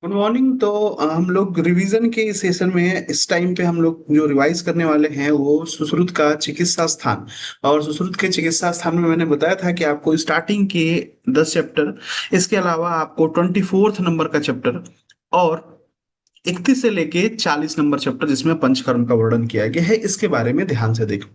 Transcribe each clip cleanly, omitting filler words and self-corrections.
Good morning. तो हम लोग रिवीजन के सेशन में इस टाइम पे हम लोग जो रिवाइज करने वाले हैं वो सुश्रुत का चिकित्सा स्थान। और सुश्रुत के चिकित्सा स्थान में मैंने बताया था कि आपको स्टार्टिंग के 10 चैप्टर, इसके अलावा आपको 24 नंबर का चैप्टर और 31 से लेके 40 नंबर चैप्टर जिसमें पंचकर्म का वर्णन किया गया है, इसके बारे में ध्यान से देखो।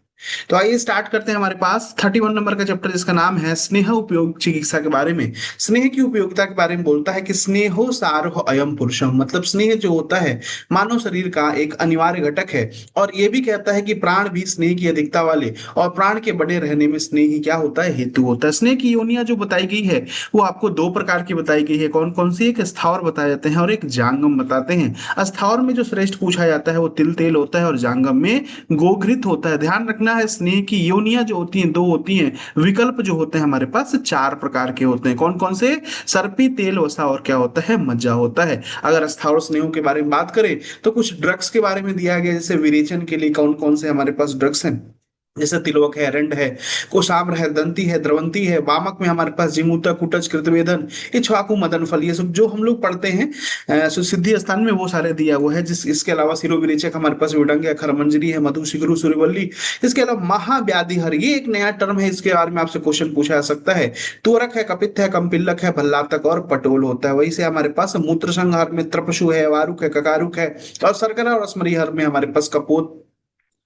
तो आइए स्टार्ट करते हैं। हमारे पास 31 नंबर का चैप्टर जिसका नाम है स्नेह उपयोग चिकित्सा के बारे में। स्नेह की उपयोगिता के बारे में बोलता है कि स्नेहो सारो अयम पुरुषम, मतलब स्नेह जो होता है मानव शरीर का एक अनिवार्य घटक है। और ये भी कहता है कि प्राण भी स्नेह की अधिकता वाले और प्राण के बड़े रहने में स्नेह ही क्या होता है, हेतु होता है। स्नेह की योनियां जो बताई गई है वो आपको दो प्रकार की बताई गई है। कौन कौन सी? एक स्थावर बताए जाते हैं और एक जांगम बताते हैं। स्थावर में जो श्रेष्ठ पूछा जाता है वो तिल तेल होता है और जांगम में गोघृत होता है। ध्यान रखना है, स्नेह की योनियां जो होती हैं दो होती हैं, विकल्प जो होते हैं हमारे पास चार प्रकार के होते हैं। कौन कौन से? सर्पी, तेल, वसा और क्या होता है, मज्जा होता है। अगर स्थावर स्नेहों के बारे में बात करें तो कुछ ड्रग्स के बारे में दिया गया, जैसे विरेचन के लिए कौन कौन से हमारे पास ड्रग्स हैं। जैसे तिलवक है, रंड है, कोशाम्र है, दंती है, द्रवंती है। वामक में हमारे पास जिमूतक, कुटज, कृतवेदन, इक्ष्वाकु, मदन फल, ये सब जो हम लोग पढ़ते हैं सिद्धि स्थान में वो सारे दिया हुआ है। जिस इसके अलावा शिरोविरेचक हमारे पास विडंग है, खरमंजरी है, मधु, शिखरू, सूर्यवल्ली। इसके अलावा महाव्याधि हर, ये एक नया टर्म है, इसके बारे में आपसे क्वेश्चन पूछा जा सकता है। तुरक है, कपित्त है, कंपिल्लक है, भल्लातक और पटोल होता है। वही से हमारे पास मूत्र संहार में त्रपशु है, वारुक है, ककारुक है। और सरगना और असमरी हर में हमारे पास कपोत,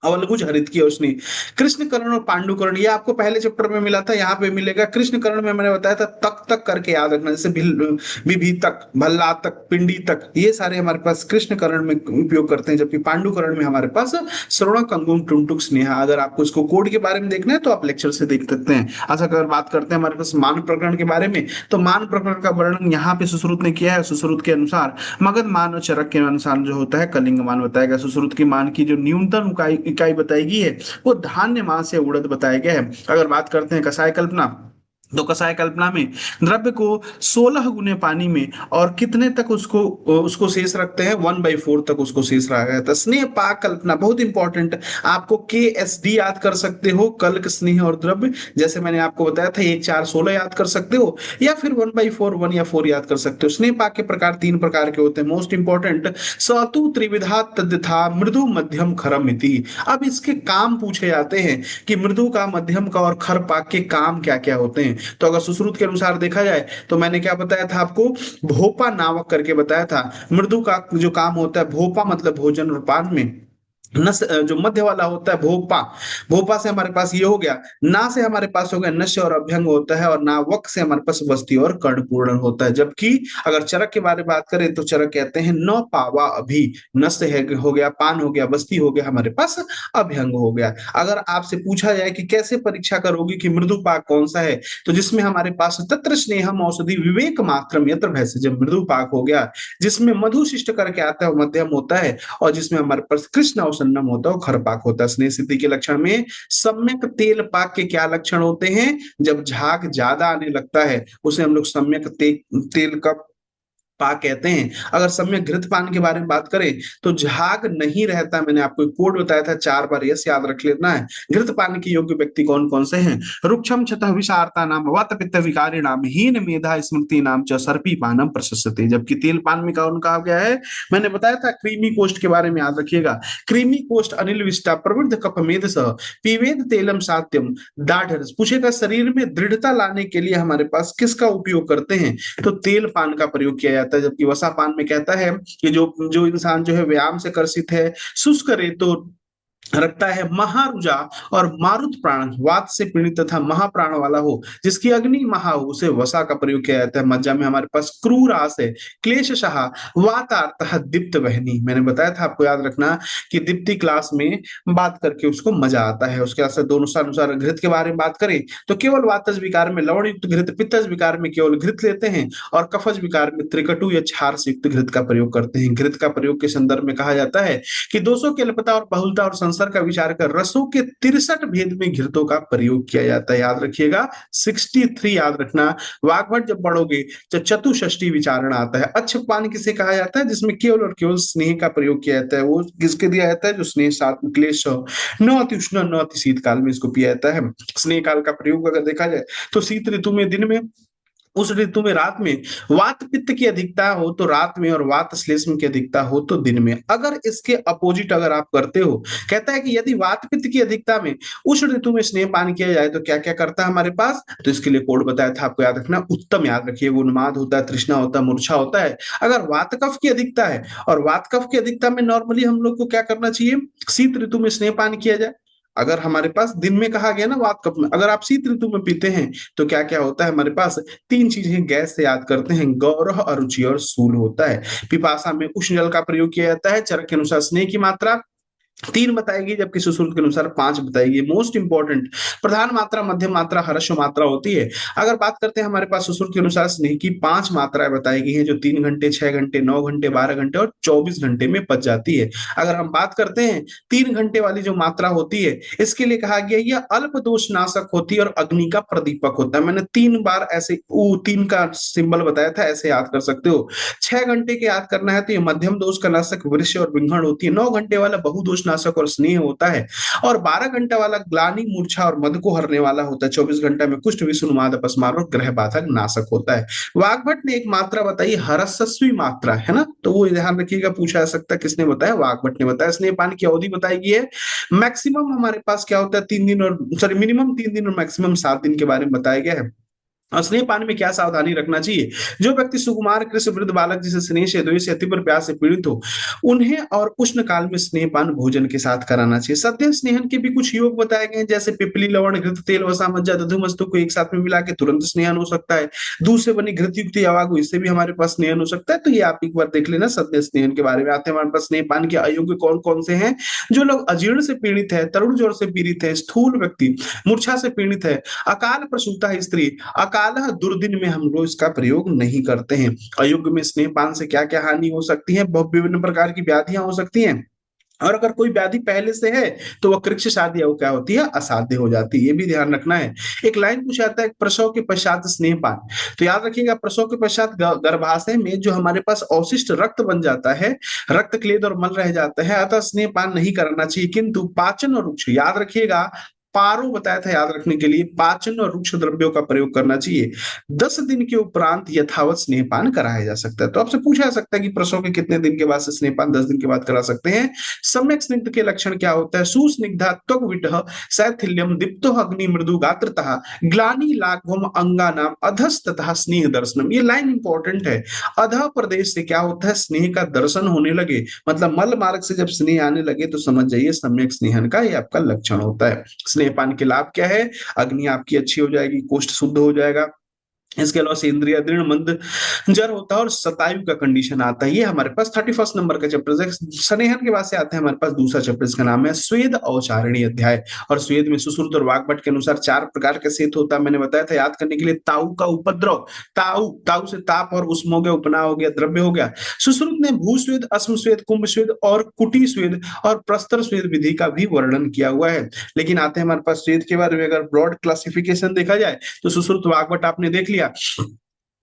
अवलकुच, हरित की, उसने कृष्ण कर्ण और पांडुकर्ण, ये आपको पहले चैप्टर में मिला था, यहाँ पे मिलेगा। कृष्ण कर्ण में मैंने बताया था तक तक करके याद रखना, जैसे विभि तक, भल्ला तक, पिंडी तक, ये सारे हमारे पास कृष्ण कर्ण में उपयोग करते हैं। जबकि पांडुकर्ण में हमारे पास श्रवण, कंगुम, टुंटुक, स्नेहा। अगर आपको इसको कोड के बारे में देखना है तो आप लेक्चर से देख सकते हैं। अच्छा, अगर बात करते हैं हमारे पास मान प्रकरण के बारे में, तो मान प्रकरण का वर्णन यहाँ पे सुश्रुत ने किया है। सुश्रुत के अनुसार मगध मान और चरक के अनुसार जो होता है कलिंग मान बताया गया। सुश्रुत की मान की जो न्यूनतम इकाई इकाई बताई गई है वो धान्य मास या उड़द बताया गया है। अगर बात करते हैं कसाय कल्पना, तो कसाय कल्पना में द्रव्य को 16 गुने पानी में और कितने तक उसको उसको शेष रखते हैं, 1/4 तक उसको शेष रखा गया था। स्नेह पाक कल्पना बहुत इंपॉर्टेंट, आपको KSD याद कर सकते हो, कल्क, स्नेह और द्रव्य। जैसे मैंने आपको बताया था 1 4 16 याद कर सकते हो, या फिर 1/4 1 या 4 याद कर सकते हो। स्नेह पाक के प्रकार तीन प्रकार के होते हैं। मोस्ट इंपॉर्टेंट, सतु त्रिविधा तद्यथा मृदु मध्यम खरम इति। अब इसके काम पूछे जाते हैं कि मृदु का, मध्यम का और खर पाक के काम क्या क्या होते हैं। तो अगर सुश्रुत के अनुसार देखा जाए तो मैंने क्या बताया था आपको, भोपा नावक करके बताया था। मृदु का जो काम होता है, भोपा मतलब भोजन और पान में, नस जो मध्य वाला होता है भोपा, भोपा से हमारे पास ये हो गया। ना से हमारे पास हो गया नश्य और अभ्यंग होता है, और ना वक से हमारे पास बस्ती और कर्ण पूर्ण होता है। जबकि अगर चरक के बारे में बात करें तो चरक कहते हैं न पावा अभी, नस्य है हो गया, पान हो गया, बस्ती हो गया, हमारे पास अभ्यंग हो गया। अगर आपसे पूछा जाए कि कैसे परीक्षा करोगी कि मृदु पाक कौन सा है, तो जिसमें हमारे पास तत्र स्नेहम औषधि विवेक मात्रम यत्र भैंस, जब मृदु पाक हो गया जिसमें मधु शिष्ट करके आता है वो मध्यम होता है, और जिसमें हमारे पास कृष्ण अवसन्नम होता है वो खरपाक होता है। स्नेह सिद्धि के लक्षण में सम्यक तेल पाक के क्या लक्षण होते हैं? जब झाग ज्यादा आने लगता है उसे हम लोग सम्यक तेल का पाक कहते हैं। अगर सम्यक घृत पान के बारे में बात करें तो झाग नहीं रहता। मैंने आपको एक कोड बताया था, 4 बार यस याद रख लेना है। घृत पान के योग्य व्यक्ति कौन कौन से हैं? रुक्षम छतः विषारता नाम, वात पित्त विकारी नाम, हीन मेधा स्मृति नाम च सर्पी पानम प्रशस्यते। जबकि तेल पान में कौन कहा गया है? मैंने बताया था क्रीमी कोष्ठ के बारे में याद रखिएगा। क्रीमी कोष्ठ अनिल विष्टा प्रवृद्ध कफ मेद सह पीवेद तेलम सात्यम दाढ़। पूछेगा शरीर में दृढ़ता लाने के लिए हमारे पास किसका उपयोग करते हैं, तो तेल पान का प्रयोग किया जाता है। जबकि वसा पान में कहता है कि जो जो इंसान जो है व्यायाम से कर्षित है, शुष्क रेतो रखता है, महारुजा और मारुत प्राण, वात से पीड़ित तथा महाप्राण वाला हो, जिसकी अग्नि महा हो, उसे वसा का प्रयोग किया जाता है। मज्जा में हमारे पास क्रूर आस है, क्लेश शाह, वातार्थ, दीप्त वहनी। मैंने बताया था आपको याद रखना कि दीप्ति क्लास में बात करके उसको मजा आता है। उसके बाद दोनों अनुसार घृत के बारे में बात करें तो केवल वातज विकार में लवण युक्त घृत, पित्तज विकार में केवल घृत लेते हैं, और कफज विकार में त्रिकटु या क्षार से युक्त घृत का प्रयोग करते हैं। घृत का प्रयोग के संदर्भ में कहा जाता है कि दोषों की अल्पता और बहुलता और संसार का विचार कर रसों के 63 भेद में घृतों का प्रयोग किया जाता है। याद रखिएगा 63 याद रखना। वाग्भट जब पढ़ोगे तो चतुष्षष्टि विचारण आता है। अच्छपान किसे कहा जाता है? जिसमें केवल और केवल स्नेह का प्रयोग किया जाता है। वो किसके दिया जाता है? जो स्नेह साथ क्लेश न अति उष्ण न अति शीत काल में इसको पिया जाता है। स्नेह काल का प्रयोग अगर देखा जाए तो शीत ऋतु में दिन में उस ऋतु में रात में वात पित्त की अधिकता हो तो रात में, और वात श्लेष्म की अधिकता हो तो दिन में। अगर इसके अपोजिट अगर आप करते हो, कहता है कि यदि वात पित्त की अधिकता में उस ऋतु में स्नेहपान किया जाए तो क्या क्या करता है हमारे पास, तो इसके लिए कोड बताया था आपको, याद रखना उत्तम, याद रखिए, उन्माद होता है, तृष्णा होता है, मूर्छा होता है। अगर वात कफ की अधिकता है, और वात कफ की अधिकता में नॉर्मली हम लोग को क्या करना चाहिए, शीत ऋतु में स्नेहपान किया जाए। अगर हमारे पास दिन में कहा गया ना वात कफ में, अगर आप शीत ऋतु में पीते हैं तो क्या क्या होता है हमारे पास, तीन चीजें गैस से याद करते हैं, गौरव, अरुचि और सूल होता है। पिपासा में उष्ण जल का प्रयोग किया जाता है। चरक के अनुसार स्नेह की मात्रा तीन बताएगी, जबकि सुश्रुत के अनुसार पांच बताएगी। मोस्ट इंपॉर्टेंट, प्रधान मात्रा, मध्यम मात्रा, ह्रस्व मात्रा होती है। अगर बात करते हैं हमारे पास सुश्रुत के अनुसार स्नेह की पांच मात्राएं बताई गई हैं, जो 3 घंटे, 6 घंटे, 9 घंटे, 12 घंटे और 24 घंटे में पच जाती है। अगर हम बात करते हैं 3 घंटे वाली जो मात्रा होती है, इसके लिए कहा गया यह अल्प दोष नाशक होती है और अग्नि का प्रदीपक होता है। मैंने 3 बार ऐसे तीन का सिंबल बताया था, ऐसे याद कर सकते हो। 6 घंटे के याद करना है तो ये मध्यम दोष का नाशक वृक्ष और विंघण होती है। 9 घंटे वाला बहुदोष नाशक और स्नेह होता है। और 12 घंटा वाला ग्लानि, मूर्छा और मद को हरने वाला होता है। 24 घंटा में कुष्ठ, विषुण, उन्माद, अपस्मार और ग्रह बाधक नाशक होता है। वाग्भट ने एक मात्रा बताई, हरस्वी मात्रा, है ना, तो वो ध्यान रखिएगा, पूछा जा सकता है किसने बताया, वाग्भट ने बताया। स्नेहपान की अवधि बताई गई है, मैक्सिमम हमारे पास क्या होता है 3 दिन, और सॉरी मिनिमम 3 दिन और मैक्सिमम 7 दिन के बारे में बताया गया है। और स्नेह पान में क्या सावधानी रखना चाहिए, जो व्यक्ति सुकुमार, कृष्ण, वृद्ध बालक जिसे स्नेह से, द्वेष से, तीव्र प्यास से पीड़ित हो, उन्हें और उष्ण काल में स्नेह पान भोजन के साथ कराना चाहिए। सद्य स्नेहन के भी कुछ योग बताए गए हैं, जैसे पिपली, लवण, घृत, तेल, वसा, मज्जा, दधु, मस्तु को एक साथ में मिला के तुरंत स्नेहन हो सकता है। दूध से बनी घृत युक्त यवागु, इससे भी हमारे पास स्नेहन हो सकता है। तो ये आप एक बार देख लेना सद्य स्नेहन के बारे में। आते हैं हमारे पास स्नेह पान के अयोग्य कौन कौन से हैं, जो लोग अजीर्ण से पीड़ित है, तरुण ज्वर से पीड़ित है, स्थूल व्यक्ति, मूर्छा से पीड़ित है, अकाल प्रसूता है स्त्री, अकाल दुर्दिन में हम लोग इसका प्रयोग नहीं करते हैं। अयोग्य में स्नेहपान से क्या क्या हानि हो सकती है, बहुत विभिन्न प्रकार की व्याधियां हो सकती हैं। और अगर कोई व्याधि पहले से है तो वह कृक्ष शादी क्या होती है, असाध्य हो जाती है। ये भी ध्यान रखना है। एक लाइन पूछा जाता है, प्रसव के पश्चात स्नेहपान, तो याद रखिएगा प्रसव के पश्चात गर्भाशय में जो हमारे पास अवशिष्ट रक्त बन जाता है, रक्त क्लेद और मल रह जाता है, अतः स्नेहपान नहीं करना चाहिए। किंतु पाचन और रुक्ष, याद रखिएगा, पारो बताया था याद रखने के लिए, पाचन और रुक्ष द्रव्यों का प्रयोग करना चाहिए। 10 दिन के उपरांत यथावत स्नेहपान कराया जा सकता है। तो आपसे पूछा जा सकता है कि प्रसव के कितने दिन के बाद से स्नेहपान, 10 दिन के बाद करा सकते हैं। सम्यक स्निग्ध के लक्षण क्या होता है, सुस्निग्धा त्वक विटह शैथिल्यम दीप्तो अग्नि मृदु गात्रतः ग्लानि लाघवम अंगानाम अधस्ततः स्नेह दर्शनम। ये लाइन इंपॉर्टेंट है। अधः प्रदेश से क्या होता है, स्नेह का दर्शन होने लगे, मतलब मल मार्ग से जब स्नेह आने लगे तो समझ जाइए सम्यक स्नेहन का ये आपका लक्षण होता है। स्नेहपान के लाभ क्या है, अग्नि आपकी अच्छी हो जाएगी, कोष्ठ शुद्ध हो जाएगा, इसके अलावा से इंद्रिय दृढ़ मंद जर होता है और सतायु का कंडीशन आता है। ये हमारे पास 31 नंबर का चैप्टर है। स्नेहन के बाद से आता है हमारे पास दूसरा चैप्टर, इसका नाम है स्वेद औचारणी अध्याय। और स्वेद में सुश्रुत और वाग्भट के अनुसार 4 प्रकार का सेत होता है, मैंने बताया था याद करने के लिए। ताऊ का उपद्रव, ताऊ, ताऊ से ताप और उष्म हो गया, उपना हो गया, द्रव्य हो गया। सुश्रुत ने भूस्वेद, अश्म स्वेद, कुंभ स्वेद और कुटी स्वेद और प्रस्तर स्वेद विधि का भी वर्णन किया हुआ है। लेकिन आते हैं हमारे पास स्वेद के बारे में, अगर ब्रॉड क्लासिफिकेशन देखा जाए तो सुश्रुत, वाग्भट आपने देख लिया।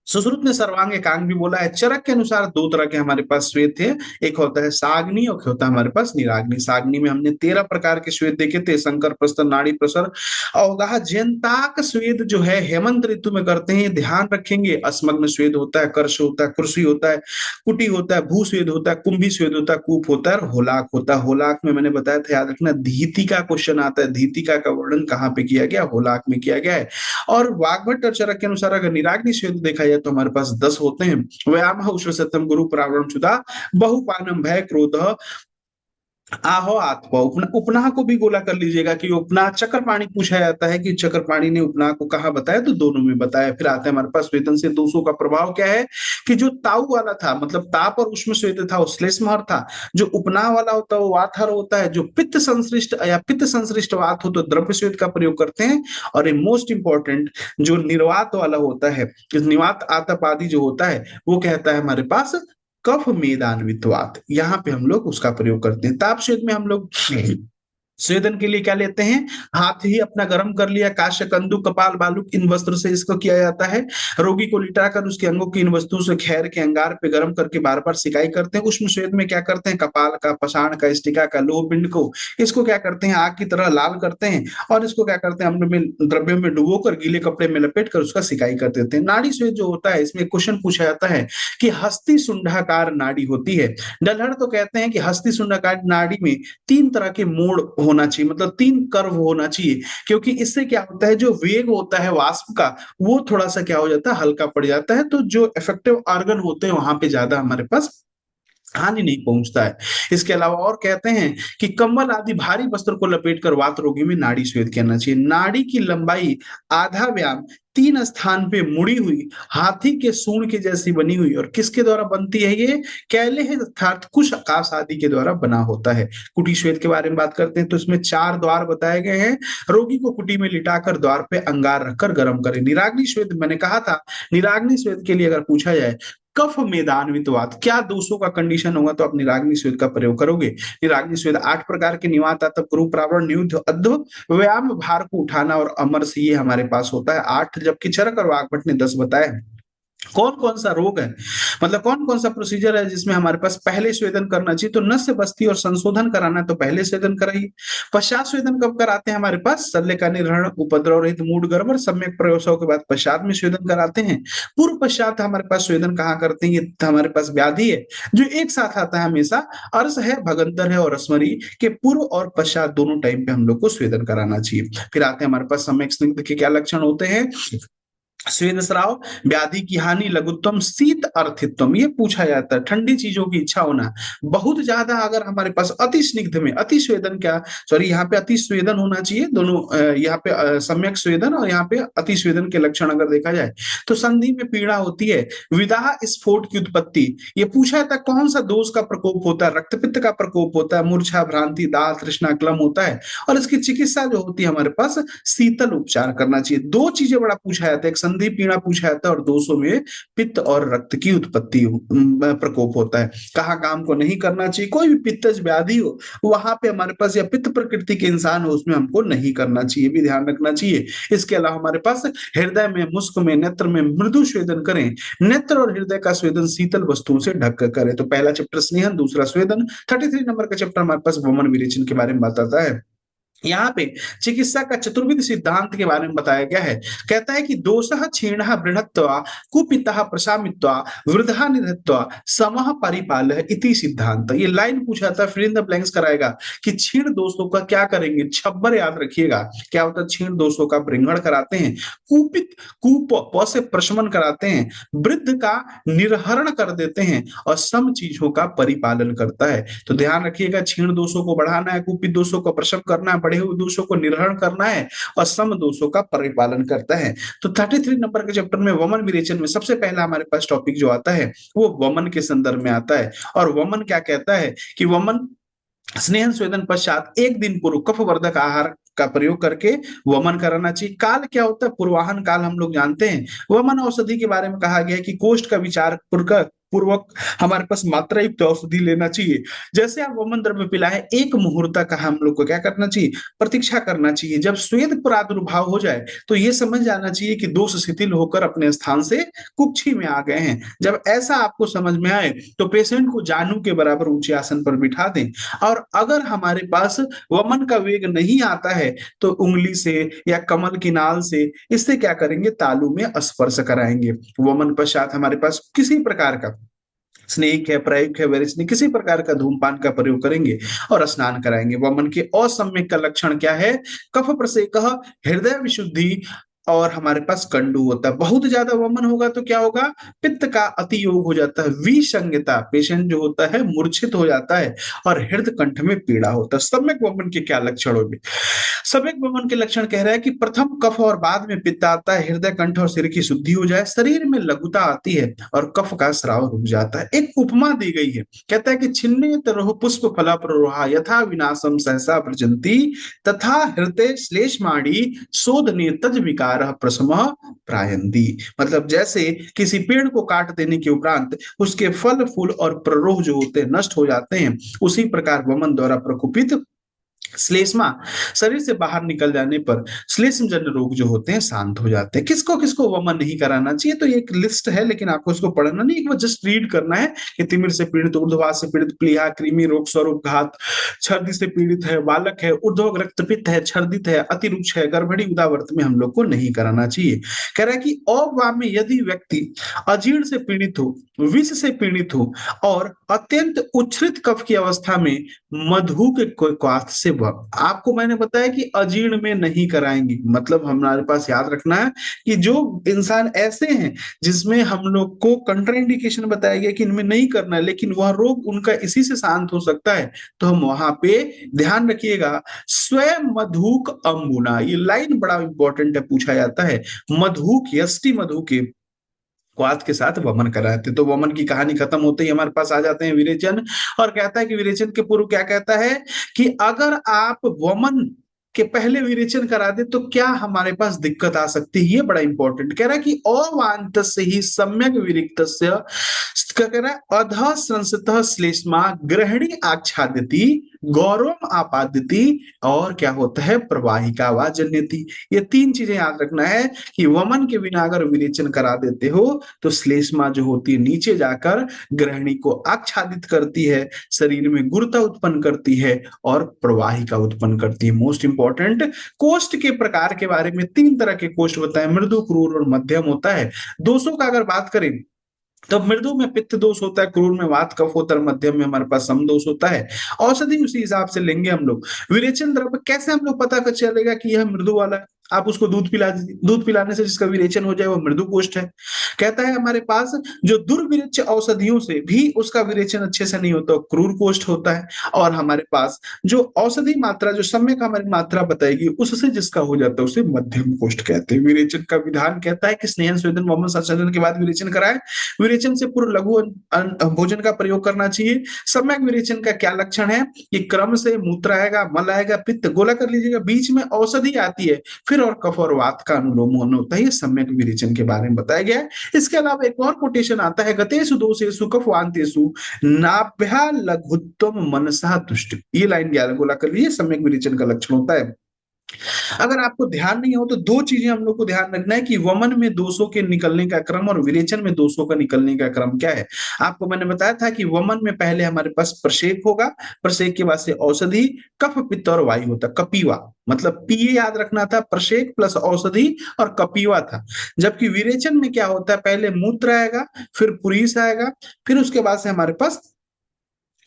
सुश्रुत ने सर्वांग एकांग भी बोला है। चरक के अनुसार 2 तरह के हमारे पास श्वेत थे, एक होता है साग्नि और होता है हमारे पास निराग्नि। साग्नि में हमने 13 प्रकार के श्वेत देखे थे, शंकर, प्रस्तर, नाड़ी, प्रसर, अवगाह, जयंताक श्वेत जो है हेमंत ऋतु में करते हैं, ध्यान रखेंगे। अस्मग्न श्वेत होता है, कर्ष होता है, कुर्सी होता है, कुटी होता है, भू श्वेत होता है, कुंभी श्वेत होता है, कूप होता है और होलाक होता है। होलाक में मैंने बताया था याद रखना, धीति का क्वेश्चन आता है, धीतिका का वर्णन कहाँ पे किया गया, होलाक में किया गया है। और वाग्भट और चरक के अनुसार अगर निराग्नि श्वेत देखा जाए तो हमारे पास 10 होते हैं। व्याम उष्ण गुरु प्रावरण चुदा बहुपानम भय क्रोध आहो आत्मा। उपनाह को भी गोला कर लीजिएगा कि उपनाह चक्रपाणी पूछा जाता है कि चक्रपाणी ने उपनाह को कहा बताया, तो दोनों में बताया। फिर आता है हमारे पास वेतन से दोषों का प्रभाव क्या है, कि जो ताऊ वाला था मतलब ताप और उष्म श्वेत था वो श्लेष्महर था, जो उपनाह वाला होता है वो वातहर होता है, जो पित्त संश्लिष्ट या पित्त संश्लिष्ट वात हो तो द्रव्य श्वेत का प्रयोग करते हैं। और ये मोस्ट इंपॉर्टेंट जो निर्वात वाला होता है, निर्वात आतप आदि जो होता है वो कहता है हमारे पास कफ मेदान्वित वात, यहाँ पे हम लोग उसका प्रयोग करते हैं। ताप श्वेत में हम लोग स्वेदन के लिए क्या लेते हैं, हाथ ही अपना गर्म कर लिया, काश्य कंदु कपाल बालू इन वस्त्र से इसको किया जाता है। रोगी को लिटाकर उसके अंगों की इन वस्तुओं से खैर के अंगार पे गर्म करके बार बार सिकाई करते हैं। उष्ण स्वेद में क्या करते हैं, कपाल का, पाषाण का, स्टिका का, लोह पिंड को इसको क्या करते हैं, आग की तरह लाल करते हैं और इसको क्या करते हैं, अम्ल में द्रव्य में डुबो कर गीले कपड़े में लपेट कर उसका सिकाई कर देते हैं। नाड़ी स्वेद जो होता है, इसमें क्वेश्चन पूछा जाता है कि हस्ती सुंडाकार नाड़ी होती है। डल्हड़ तो कहते हैं कि हस्ती सुंडाकार नाड़ी में तीन तरह के मोड़ होना चाहिए, मतलब तीन कर्व होना चाहिए, क्योंकि इससे क्या होता है, जो वेग होता है वाष्प का वो थोड़ा सा क्या हो जाता है, हल्का पड़ जाता है, तो जो इफेक्टिव ऑर्गन होते हैं वहां पे ज्यादा हमारे पास हानि नहीं पहुंचता है। इसके अलावा और कहते हैं कि कंबल आदि भारी वस्त्र को लपेटकर वात रोगी में नाड़ी स्वेद करना चाहिए। नाड़ी की लंबाई आधा व्याम, तीन स्थान पे मुड़ी हुई, हाथी के सूंड के जैसी बनी हुई, और किसके द्वारा बनती है ये, कैले अर्थात कुश आकाश आदि के द्वारा बना होता है। कुटी श्वेत के बारे में बात करते हैं तो इसमें चार द्वार बताए गए हैं। रोगी को कुटी में लिटाकर द्वार पे अंगार रखकर गर्म करें। निराग्नि श्वेत मैंने कहा था, निराग्नि श्वेत के लिए अगर पूछा जाए कफ मेदान्वितवात क्या दोषों का कंडीशन होगा तो आप निराग्नि स्वेद का प्रयोग करोगे। निराग्नि स्वेद 8 प्रकार के निवात तब गुरु प्रावरण नियुद्ध अध्व व्यायाम भार को उठाना और अमर से ये हमारे पास होता है 8, जबकि चरक और वाग्भट ने 10 बताए हैं। कौन कौन सा रोग है, मतलब कौन कौन सा प्रोसीजर है जिसमें हमारे पास पहले स्वेदन करना चाहिए, तो नस्य बस्ती और संशोधन कराना है तो पहले स्वेदन कराइए। पश्चात स्वेदन कब कराते हैं, हमारे पास शल्य का निर्हरण, उपद्रव रहित मूड गड़बड़, सम्यक प्रयोसों के बाद पश्चात में स्वेदन कराते हैं। पूर्व पश्चात हमारे पास स्वेदन कहाँ करते हैं, ये हमारे पास व्याधि है जो एक साथ आता है हमेशा, अर्श है, भगंतर है और अस्मरी के पूर्व और पश्चात दोनों टाइम पे हम लोग को स्वेदन कराना चाहिए। फिर आते हैं हमारे पास सम्यक स्निग्ध के क्या लक्षण होते हैं, स्वेद स्राव, व्याधि की हानि, लघुत्तम, शीत अर्थित्वम, ये पूछा जाता है, ठंडी चीजों की इच्छा होना, बहुत ज्यादा अगर हमारे पास अति स्निग्ध में अति स्वेदन क्या, सॉरी यहाँ पे अति स्वेदन होना चाहिए दोनों, यहाँ पे सम्यक स्वेदन और यहाँ पे अति स्वेदन के लक्षण अगर देखा जाए तो संधि में पीड़ा होती है, विदाह स्फोट की उत्पत्ति, ये पूछा जाता है कौन सा दोष का प्रकोप होता है, रक्तपित्त का प्रकोप होता है, मूर्छा, भ्रांति, दाह, तृष्णा, क्लम होता है, और इसकी चिकित्सा जो होती है हमारे पास शीतल उपचार करना चाहिए। दो चीजें बड़ा पूछा जाता है, एक संधि पीड़ा पूछा जाता है और दोषों में पित्त और रक्त की उत्पत्ति प्रकोप होता है। कहाँ काम को नहीं करना चाहिए, कोई भी पित्तज व्याधि हो वहां पे हमारे पास, या पित्त प्रकृति के इंसान हो उसमें हमको नहीं करना चाहिए, भी ध्यान रखना चाहिए। इसके अलावा हमारे पास हृदय में, मुस्क में, नेत्र में मृदु स्वेदन करें, नेत्र और हृदय का स्वेदन शीतल वस्तुओं से ढक कर करें। तो पहला चैप्टर स्नेहन, दूसरा स्वेदन। 33 नंबर का चैप्टर हमारे पास वमन विरेचन के बारे में बताता है। यहाँ पे चिकित्सा का चतुर्विध सिद्धांत के बारे में बताया गया है। कहता है कि दोषः क्षीणः बृहत्वा, कुपितः प्रशामित्वा, वृद्धा निधत्वा, समः परिपालः इति सिद्धांत। ये लाइन पूछा था, फिर इन द ब्लैंक्स कराएगा कि क्षीण दोषों का क्या करेंगे, छब्बर याद रखिएगा क्या होता है, क्षीण दोषों का बृंगण कराते हैं, कुपित कूप प से प्रशमन कराते हैं, वृद्ध का निर्हरण कर देते हैं और सम चीजों का परिपालन करता है। तो ध्यान रखिएगा, क्षीण दोषों को बढ़ाना है, कुपित दोषों को प्रशम करना है, बढ़े हुए दोषों को निर्हरण करना है और सम दोषों का परिपालन करता है। तो 33 नंबर के चैप्टर में वमन विरेचन में सबसे पहला हमारे पास टॉपिक जो आता है वो वमन के संदर्भ में आता है। और वमन क्या कहता है कि वमन स्नेहन स्वेदन पश्चात एक दिन पूर्व कफवर्धक आहार का प्रयोग करके वमन कराना चाहिए। काल क्या होता है, पूर्वाहन काल हम लोग जानते हैं। वमन औषधि के बारे में कहा गया है कि कोष्ठ का विचार पूर्वक हमारे पास मात्रा युक्त औषधि लेना चाहिए। जैसे आप वमन द्रव्य पिलाए, एक मुहूर्त का हम लोग को क्या करना चाहिए, प्रतीक्षा करना चाहिए। जब स्वेद प्रादुर्भाव हो जाए तो ये समझ जाना चाहिए कि दोष शिथिल होकर अपने स्थान से कुक्षी में आ गए हैं। जब ऐसा आपको समझ में आए तो पेशेंट को जानू के बराबर ऊंचे आसन पर बिठा दें। और अगर हमारे पास वमन का वेग नहीं आता है तो उंगली से या कमल की नाल से इससे क्या करेंगे, तालू में स्पर्श कराएंगे। वमन पश्चात हमारे पास किसी प्रकार का स्नेक है, प्रयुक्त है, वेरिसनी, किसी प्रकार का धूमपान का प्रयोग करेंगे और स्नान कराएंगे। वमन के असम्यक का लक्षण क्या है, कफ प्रसेकः, हृदय विशुद्धि और हमारे पास कंडू होता है। बहुत ज्यादा वमन होगा तो क्या होगा, पित्त का अति योग हो जाता है, विसंगता, पेशेंट जो होता है मूर्छित हो जाता है और हृदय कंठ में पीड़ा होता है। सम्यक वमन के क्या लक्षण होंगे, सम्यक वमन के लक्षण कह रहा है कि प्रथम कफ और बाद में पित्त आता है, हृदय कंठ और सिर की शुद्धि हो जाए, शरीर में लघुता आती है और कफ का स्राव रुक जाता है। एक उपमा दी गई है, कहता है कि छिन्ने तरह पुष्प फला प्ररोहा यथा विनाशम सहसा प्रजंती तथा हृदय श्लेष्माणी शोधने तज विकार प्रसम प्रायंती। मतलब जैसे किसी पेड़ को काट देने के उपरांत उसके फल फूल और प्ररोह जो होते हैं नष्ट हो जाते हैं, उसी प्रकार वमन द्वारा प्रकोपित श्लेष्मा शरीर से बाहर निकल जाने पर श्लेष्म जन्य रोग जो होते हैं शांत हो जाते हैं। किसको किसको वमन नहीं कराना चाहिए, तो ये एक लिस्ट है, लेकिन आपको इसको पढ़ना नहीं, एक बार जस्ट रीड करना है कि तिमिर से पीड़ित, ऊर्ध्ववात से पीड़ित, प्लीहा, कृमि रोग, स्वरूप घात, छर्दी से पीड़ित है, बालक है, ऊर्ध्व रक्तपित्त है, छर्दित है, अतिरुक्ष है, गर्भणी उदावर्त में हम लोग को नहीं कराना चाहिए। कह रहा है कि अवाम में यदि व्यक्ति अजीर्ण से पीड़ित हो, विष से पीड़ित हो और अत्यंत उच्छृत कफ की अवस्था में मधु के क्वाथ से आपको मैंने बताया कि अजीर्ण में नहीं कराएंगे, मतलब हमारे पास याद रखना है कि जो इंसान ऐसे हैं जिसमें हम लोग को कंट्राइंडिकेशन बताया गया कि इनमें नहीं करना है, लेकिन वह रोग उनका इसी से शांत हो सकता है, तो हम वहां पे ध्यान रखिएगा। स्वयं मधुक अंबुना, ये लाइन बड़ा इंपॉर्टेंट है, पूछा जाता है। मधुक यष्टि मधु के क्वाथ के साथ वमन कराते, तो वमन की कहानी खत्म होते ही हमारे पास आ जाते हैं विरेचन, और कहता है कि विरेचन के पूर्व क्या कहता है कि अगर आप वमन के पहले विरेचन करा दे तो क्या हमारे पास दिक्कत आ सकती है। ये बड़ा इंपॉर्टेंट कह रहा है कि अवांत से ही सम्यक विरिक्त कह रहा है अध संसतः श्लेष्मा ग्रहणी आच्छादिति गौरव आपादिति, और क्या होता है प्रवाहिका व जन्यति। ये तीन चीजें याद रखना है कि वमन के बिना अगर विरेचन करा देते हो तो श्लेष्मा जो होती है नीचे जाकर ग्रहणी को आच्छादित करती है, शरीर में गुरुता उत्पन्न करती है और प्रवाहिका उत्पन्न करती है। मोस्ट इंपॉर्टेंट कोष्ठ के प्रकार के बारे में, तीन तरह के कोष्ठ बताए, मृदु, क्रूर और मध्यम होता है। दोषों का अगर बात करें तो मृदु में पित्त दोष होता है, क्रूर में वात कफ होता है, मध्यम में हमारे पास सम दोष होता है। औषधि उसी हिसाब से लेंगे हम लोग। विरेचन द्रव्य कैसे हम लोग पता कर चलेगा कि यह मृदु वाला है, आप उसको दूध पिला दीजिए, दूध पिलाने से जिसका विरेचन हो जाए वो मृदु कोष्ठ है। कहता है हमारे पास जो दुर्विरेच्य औषधियों से भी उसका विरेचन अच्छे से नहीं होता, क्रूर कोष्ठ होता है। और हमारे पास जो औषधि मात्रा, जो सम्यक हमारी मात्रा बताएगी उससे जिसका हो जाता है उसे मध्यम कोष्ठ कहते हैं। विरेचन का विधान कहता है कि स्नेहन स्वेदन वमन संचलन के बाद विरेचन कराए। विरेचन से पूर्व लघु भोजन का प्रयोग करना चाहिए। सम्यक विरेचन का क्या लक्षण है कि क्रम से मूत्र आएगा, मल आएगा, पित्त गोला कर लीजिएगा, बीच में औषधि आती है, फिर और कफ और वात का अनुलोम होता है। ये सम्यक विरेचन के बारे में बताया गया है। इसके अलावा एक और कोटेशन आता है, गतेषु दोषेषु कफवान्तेषु नाभ्या लघुत्वम मनसा तुष्टि। ये लाइन गोला कर लीजिए, सम्यक विरेचन का लक्षण होता है। अगर आपको ध्यान नहीं हो तो दो चीजें हम लोग को ध्यान रखना है कि वमन में दोषों के निकलने का क्रम और विरेचन में दोषों का निकलने का क्रम क्या है। आपको मैंने बताया था कि वमन में पहले हमारे पास प्रशेक होगा, प्रशेक के बाद से औषधि, कफ पित्त और वायु होता, कपिवा, मतलब पीए याद रखना था, प्रशेक प्लस औषधि और कपिवा था। जबकि विरेचन में क्या होता है, पहले मूत्र आएगा, फिर पुरीस आएगा, फिर उसके बाद से हमारे पास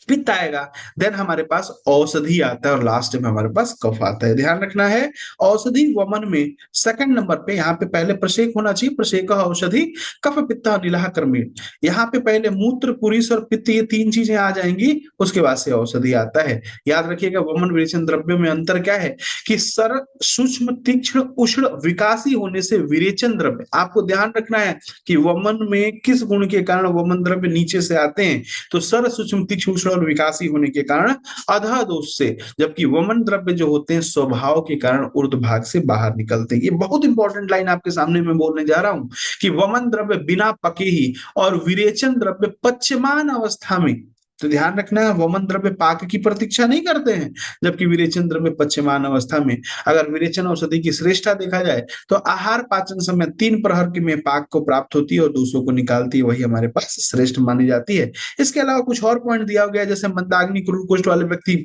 पित्त आएगा, देन हमारे पास औषधि आता है और लास्ट में हमारे पास कफ आता है। ध्यान रखना है औषधि वमन में सेकंड नंबर पे, यहाँ पे पहले प्रशेक होना चाहिए, प्रशेक औषधि कफ पित्त नीलाह क्रमे। यहाँ पे पहले मूत्र पुरीस और पित्त, ये तीन चीजें आ जाएंगी, उसके बाद से औषधि आता है। याद रखिएगा वमन विरेचन द्रव्य में अंतर क्या है कि सर सूक्ष्म तीक्ष्ण उष्ण विकासी होने से विरेचन द्रव्य, आपको ध्यान रखना है कि वमन में किस गुण के कारण वमन द्रव्य नीचे से आते हैं, तो सर सूक्ष्म तीक्ष्ण उष्ण और विकासी होने के कारण अधा दोष से, जबकि वमन द्रव्य जो होते हैं स्वभाव के कारण ऊर्ध्व भाग से बाहर निकलते हैं। ये बहुत इंपॉर्टेंट लाइन आपके सामने मैं बोलने जा रहा हूं कि वमन द्रव्य बिना पके ही और विरेचन द्रव्य पच्यमान अवस्था में, तो ध्यान रखना है वमन द्रव्य पाक की प्रतीक्षा नहीं करते हैं, जबकि विरेचन द्रव्य पच्यमान अवस्था में। अगर विरेचन औषधि की श्रेष्ठता देखा जाए तो आहार पाचन समय 3 प्रहर के में पाक को प्राप्त होती है और दूसरों को निकालती है, वही हमारे पास श्रेष्ठ मानी जाती है। इसके अलावा कुछ और पॉइंट दिया गया, जैसे मंदाग्नि क्रूर कुष्ठ वाले व्यक्ति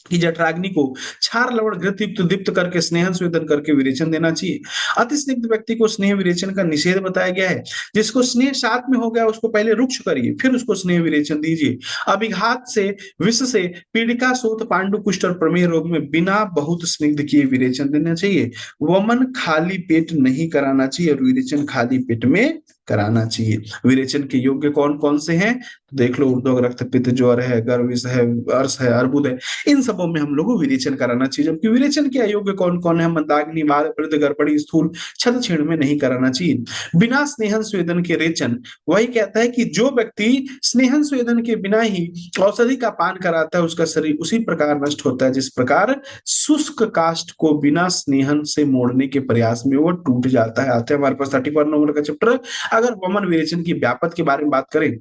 की जठराग्नि को क्षार लवण घृत युक्त दीप्त करके स्नेहन स्वेदन करके विरेचन देना चाहिए। अति स्निग्ध व्यक्ति को स्नेह विरेचन का निषेध बताया गया है। जिसको स्नेह साथ में हो गया उसको पहले रुक्ष करिए, फिर उसको स्नेह विरेचन दीजिए। अभिघात से, विष से, पीड़िका, शोथ, पांडु, कुष्ठ और प्रमेह रोग में बिना बहुत स्निग्ध किए विरेचन देना चाहिए। वमन खाली पेट नहीं कराना चाहिए और विरेचन खाली पेट में कराना चाहिए। विरेचन के योग्य कौन कौन से हैं तो देख लो, ऊर्ध्व रक्तपित्त, ज्वर है, गर्विश है, अर्श है, अर्बुद है, इन सबों में हम लोग को विरेचन कराना चाहिए। जबकि विरेचन के अयोग्य कौन कौन है, मंदाग्नि, वात, पित्त, गड़बड़ी, स्थूल, छद छेड़ में नहीं कराना चाहिए। बिना स्नेहन स्वेदन के रेचन, वही कहता है कि जो व्यक्ति स्नेहन स्वेदन के बिना ही औषधि का पान कराता है उसका शरीर उसी प्रकार नष्ट होता है जिस प्रकार शुष्क काष्ठ को बिना स्नेहन से मोड़ने के प्रयास में वो टूट जाता है। आते हैं हमारे पास 31 नंबर का चैप्टर। अगर वमन विरेचन की व्यापक के बारे में बात करें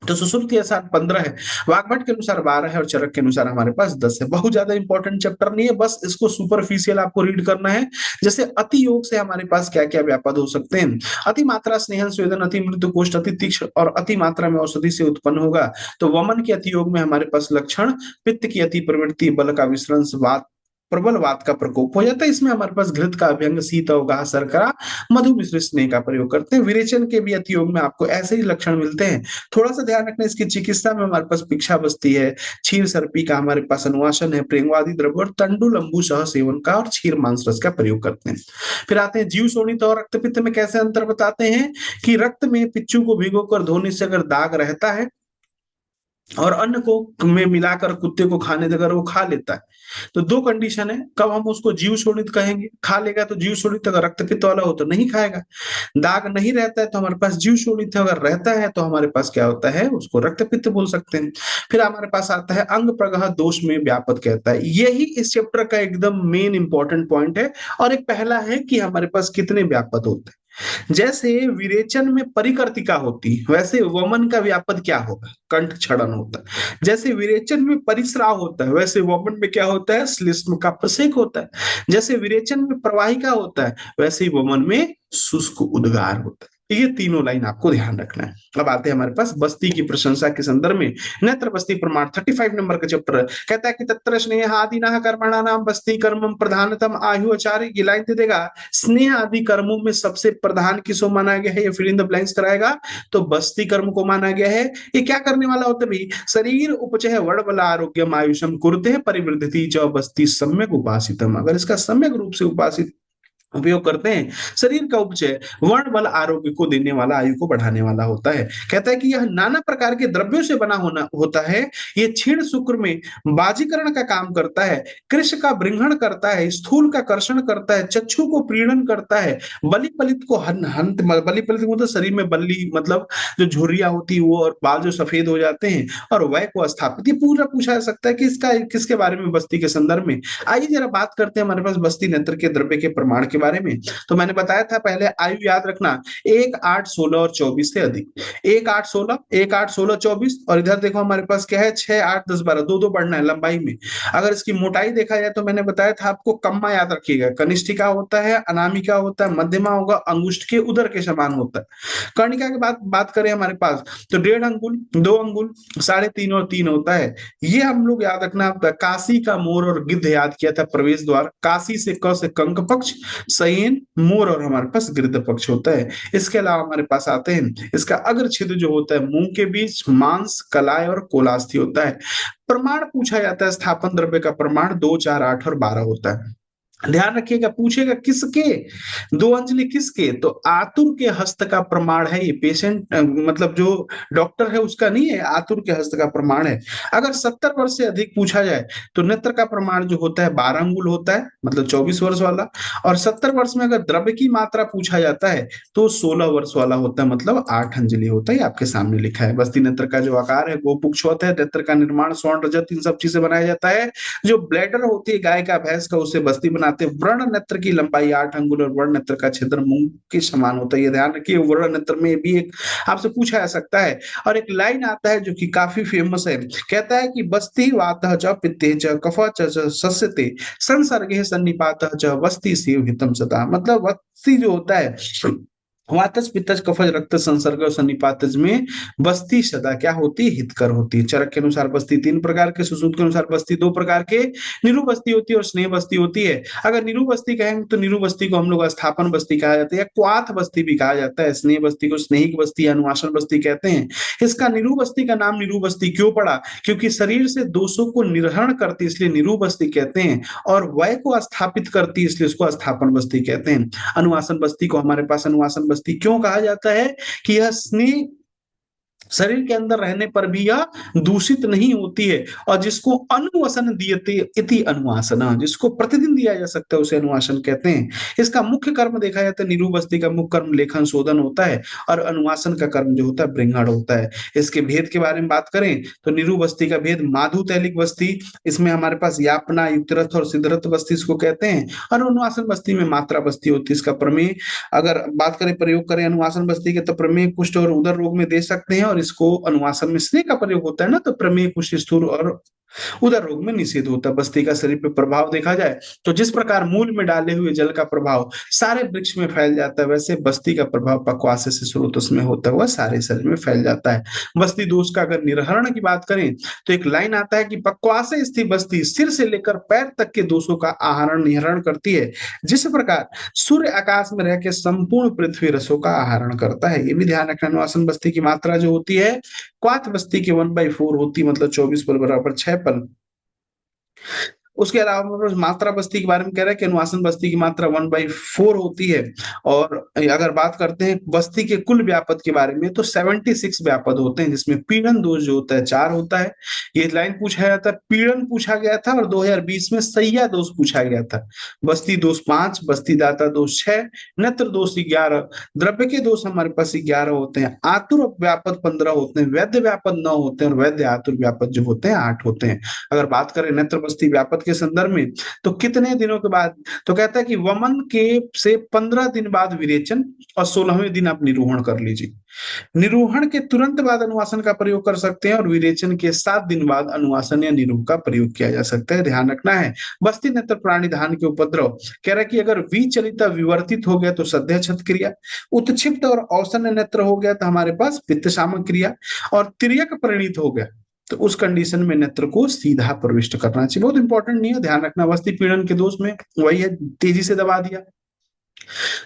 तो सुश्रुत के अनुसार 15 है, वाग्भट के अनुसार 12 है और चरक के अनुसार हमारे पास 10 है। बहुत ज्यादा इंपॉर्टेंट चैप्टर नहीं है, बस इसको सुपरफिशियल आपको रीड करना है। जैसे अति योग से हमारे पास क्या क्या व्यापद हो सकते हैं। अति मात्रा स्नेहन स्वेदन, अति मृदु कोष्ठ, अति तीक्ष्ण और अति मात्रा में औषधि से उत्पन्न होगा। तो वमन के अति योग में हमारे पास लक्षण पित्त की अति प्रवृत्ति, बल का विश्रंस, वात प्रबल वात का प्रकोप हो जाता है। इसमें हमारे पास घृत का अभ्यंग, शीत अवगाह, शर्करा, मधु मिश्रित स्नेह का प्रयोग करते हैं। विरेचन के भी अति योग में आपको ऐसे ही लक्षण मिलते हैं। थोड़ा सा ध्यान रखना, इसकी चिकित्सा में हमारे पास पिक्षा बस्ती है, क्षीर सर्पी का हमारे पास अनुवासन है, प्रेंगवादी द्रव्य और तंडुल अम्बु सह सेवन का और क्षीर मांस रस का प्रयोग करते हैं। फिर आते हैं जीव शोणित और रक्तपित्त में कैसे अंतर बताते हैं कि रक्त में पिच्चू को भिगोकर धोने से अगर दाग रहता है और अन्न को में मिलाकर कुत्ते को खाने देकर वो खा लेता है, तो दो कंडीशन है कब हम उसको जीव शोणित कहेंगे। खा लेगा तो जीव शोणित, अगर रक्तपित्त वाला हो तो नहीं खाएगा। दाग नहीं रहता है तो हमारे पास जीव शोणित है, अगर रहता है तो हमारे पास क्या होता है, उसको रक्तपित्त बोल सकते हैं। फिर हमारे पास आता है अंग प्रगह दोष में व्यापक कहता है, यही इस चैप्टर का एकदम मेन इंपॉर्टेंट पॉइंट है। और एक पहला है कि हमारे पास कितने व्यापक होते हैं। जैसे विरेचन में परिकर्तिका होती, वैसे वमन का व्यापद क्या होगा, कंठ क्षरण होता है। जैसे विरेचन में परिस्राव होता है, वैसे वमन में क्या होता है, श्लेष्म का प्रसेक होता है। जैसे विरेचन में प्रवाहिका होता है, वैसे ही वमन में शुष्क उद्गार होता है। ये तीनों लाइन आपको ध्यान रखना है। अब आते हैं हमारे पास बस्ती की प्रशंसा के संदर्भ में। नेत्र बस्ती प्रमाण 35 नंबर का चैप्टर है। कहता है कि तत्र स्नेह आदि ना कर्मणा नाम बस्ती कर्मम प्रधानतम आयु आचार्य, ये लाइन दे देगा। स्नेह आदि कर्मों में सबसे प्रधान किसको माना गया है, ये फिल इन द ब्लैंक्स कराएगा, तो बस्ती कर्म को माना गया है। ये क्या करने वाला होता है भाई, शरीर उपचय वर्णबल आरोग्यम आयुषम कुरुते परिवृद्धि च बस्ती सम्यक उपासितम, अगर इसका सम्यक रूप से उपासित उपयोग करते हैं, शरीर का उपचय वर्ण बल आरोग्य को देने वाला, आयु को बढ़ाने वाला होता है। कहता है कि यह नाना प्रकार के द्रव्यों से बना होना होता है। ये क्षीण शुक्र में बाजीकरण का काम करता है, कृष का बृंहण करता है, स्थूल का कर्षण करता है, चक्षु को प्रीणन करता है, बलि पलित को हंत, बलि पलित मतलब शरीर में बल्ली मतलब जो झुर्रियां होती है वो, और बाल जो सफेद हो जाते हैं, और वय को स्थापित। ये पूरा पूछा जा सकता है कि इसका किसके बारे में, बस्ती के संदर्भ में। आइए जरा बात करते हैं हमारे पास बस्ती नेत्र के द्रव्य के प्रमाण के बारे में। तो मैंने बताया था पहले, आयु याद रखना 1, 8, 16 और 24 से अधिक। 1, 8, 16, 1, 8, 16, 24, और इधर देखो हमारे पास क्या है, 6, 8, 10, 12, दो दो बढ़ना है लंबाई में। अगर इसकी मोटाई देखा जाए तो मैंने बताया था आपको, कम्मा याद रखिएगा, कनिष्ठिका होता है, अनामिका होता है, मध्यमा होगा, अंगुष्ठ के उदर के समान होता है। कर्णिका की बात करें हमारे पास तो 1.5 अंगुल, 2 अंगुल, 3.5 और 3 होता है। ये हम लोग याद रखना। काशी का मोर और गिद्ध याद किया था, प्रवेश द्वार। काशी से क से कंक पक्ष, सयन मोर और हमारे पास गिद्ध पक्ष होता है। इसके अलावा हमारे पास आते हैं, इसका अग्र छिद्र जो होता है मुंह के बीच, मांस, कलाई और कोलास्थी होता है। प्रमाण पूछा जाता है, स्थापन द्रव्य का प्रमाण 2, 4, 8 और 12 होता है। ध्यान रखिएगा, पूछेगा किसके, 2 अंजलि किसके, तो आतुर के हस्त का प्रमाण है ये। पेशेंट मतलब जो डॉक्टर है उसका नहीं है, आतुर के हस्त का प्रमाण है। अगर 70 वर्ष से अधिक पूछा जाए तो नेत्र का प्रमाण जो होता है 12 अंगुल होता है, मतलब 24 वर्ष वाला। और 70 वर्ष में अगर द्रव्य की मात्रा पूछा जाता है तो 16 वर्ष वाला होता है, मतलब 8 अंजलि होता है। आपके सामने लिखा है। बस्ती नेत्र का जो आकार है गोपुक्ष होता है। नेत्र का निर्माण स्वर्ण, रजत, इन सब चीज से बनाया जाता है। जो ब्लैडर होती है गाय का, भैंस का, उससे बस्ती बनाते हैं। वर्ण नेत्र की लंबाई 8 अंगुल और वर्ण नेत्र का छिद्र मूंग के समान होता है। ये ध्यान रखिए, वर्ण नेत्र में भी एक आपसे पूछा जा सकता है। और एक लाइन आता है जो कि काफी फेमस है, कहता है कि बस्ती वातः च पित्ते च कफः च सस्यते संसर्गे सन्निपातः च बस्ती सेव हितम सदा, मतलब बस्ती जो होता है वातज पित्तज कफज रक्त संसर्ग और सन्निपातज में बस्ती सदा क्या होती है, हितकर होती है। चरक के अनुसार बस्ती 3 प्रकार के, सुश्रुत के अनुसार बस्ती 2 प्रकार के, निरु बस्ती होती है और स्नेह बस्ती होती है। अगर निरु बस्ती कहेंगे तो निरु बस्ती को हम लोग स्थापन बस्ती कहा जाता है या क्वाथ बस्ती भी कहा जाता है। स्नेह बस्ती को स्नेहिक बस्ती, अनुवासन बस्ती कहते हैं। इसका निरु बस्ती का नाम निरु बस्ती क्यों पड़ा, क्योंकि शरीर से दोषों को निर्हरण करती इसलिए निरु बस्ती कहते हैं, और वय को स्थापित करती इसलिए उसको स्थापन बस्ती कहते हैं। अनुवासन बस्ती को हमारे पास अनुवासन बस्ती क्यों कहा जाता है कि यह स्नेह शरीर के अंदर रहने पर भी यह दूषित नहीं होती है, और जिसको अनुवसन दीयते इति अनुवासना, जिसको प्रतिदिन दिया जा सकता है उसे अनुवासन कहते हैं। इसका मुख्य कर्म देखा जाता है, निरु बस्ती का मुख्य कर्म लेखन शोधन होता है, और अनुवासन का कर्म जो होता है बृंहण होता है। इसके भेद के बारे में बात करें तो निरु बस्ती का भेद माधु तैलिक बस्ती, इसमें हमारे पास यापना, युक्तरथ और सिद्धरथ बस्ती इसको कहते हैं। और अनुवासन बस्ती में मात्रा बस्ती होती है। इसका प्रमेय अगर बात करें, प्रयोग करें अनुवासन बस्ती के, तो प्रमेय कुष्ठ और उदर रोग में दे सकते हैं, और इसको अनुवासन में स्नेह का प्रयोग होता है ना, तो प्रमेय, कुष्ठ, स्थूल और उदर रोग में निषेध होता है। बस्ती का शरीर पे प्रभाव देखा जाए तो जिस प्रकार मूल में डाले हुए जल का प्रभाव सारे वृक्ष में फैल जाता है, वैसे बस्ती का प्रभाव पक्वासे से स्रोत में होता हुआ सारे शरीर में फैल जाता है। बस्ती दोष का अगर निर्हरण की बात करें तो एक लाइन आता है कि पक्वासे स्थित बस्ती सिर से लेकर पैर तक के दोषों का आहरण निहरण करती है, जिस प्रकार सूर्य आकाश में रह के संपूर्ण पृथ्वी रसों का आहरण करता है। ये भी ध्यान रखना। अनुवासन बस्ती की मात्रा जो होती है क्वाथ बस्ती के 1/4 होती, मतलब 24 पल बराबर 6 पल। उसके अलावा मात्रा बस्ती के बारे में कह रहा है कि अनुवासन बस्ती की मात्रा 1/4 होती है। और अगर बात करते हैं बस्ती के कुल व्यापद के बारे में तो 76 व्यापद होते हैं, जिसमें पीड़न दोष जो होता है 4 होता है। ये लाइन पूछा जाता है, पीड़न पूछा गया था और 2020 में सैया दोष पूछा गया था। बस्ती दोष 5, बस्ती दाता दोष 6, नेत्र दोष 11, द्रव्य के दोष हमारे पास 11 होते हैं, आतुर व्यापद 15 होते हैं, वैद्य व्यापद 9 होते हैं और वैद्य आतुर व्यापद जो होते हैं 8 होते हैं। अगर बात करें नेत्र बस्ती व्यापद के संदर्भ में तो कितने दिनों के बाद, तो कहता है कि वमन के से 15 दिन बाद विरेचन और 16वें दिन आप निरूहण कर लीजिए। निरूहण के तुरंत बाद अनुवासन का प्रयोग कर सकते हैं और विरेचन के 7 दिन बाद अनुवासन या निरूह का प्रयोग किया जा सकता है। ध्यान रखना है। बस्ती नेत्र प्राणी धान के उपद्रव कह रहा है कि अगर विचलिता विवर्तित हो गया तो सद्य छत क्रिया, उत्क्षिप्त और औसन नेत्र हो गया तो हमारे पास पित्त शामक क्रिया, और तिर्यक परिणीत हो गया तो उस कंडीशन में नेत्र को सीधा प्रविष्ट करना चाहिए। बहुत इंपॉर्टेंट नहीं है, ध्यान रखना। बस्ती पीड़न के दोष में वही है, तेजी से दबा दिया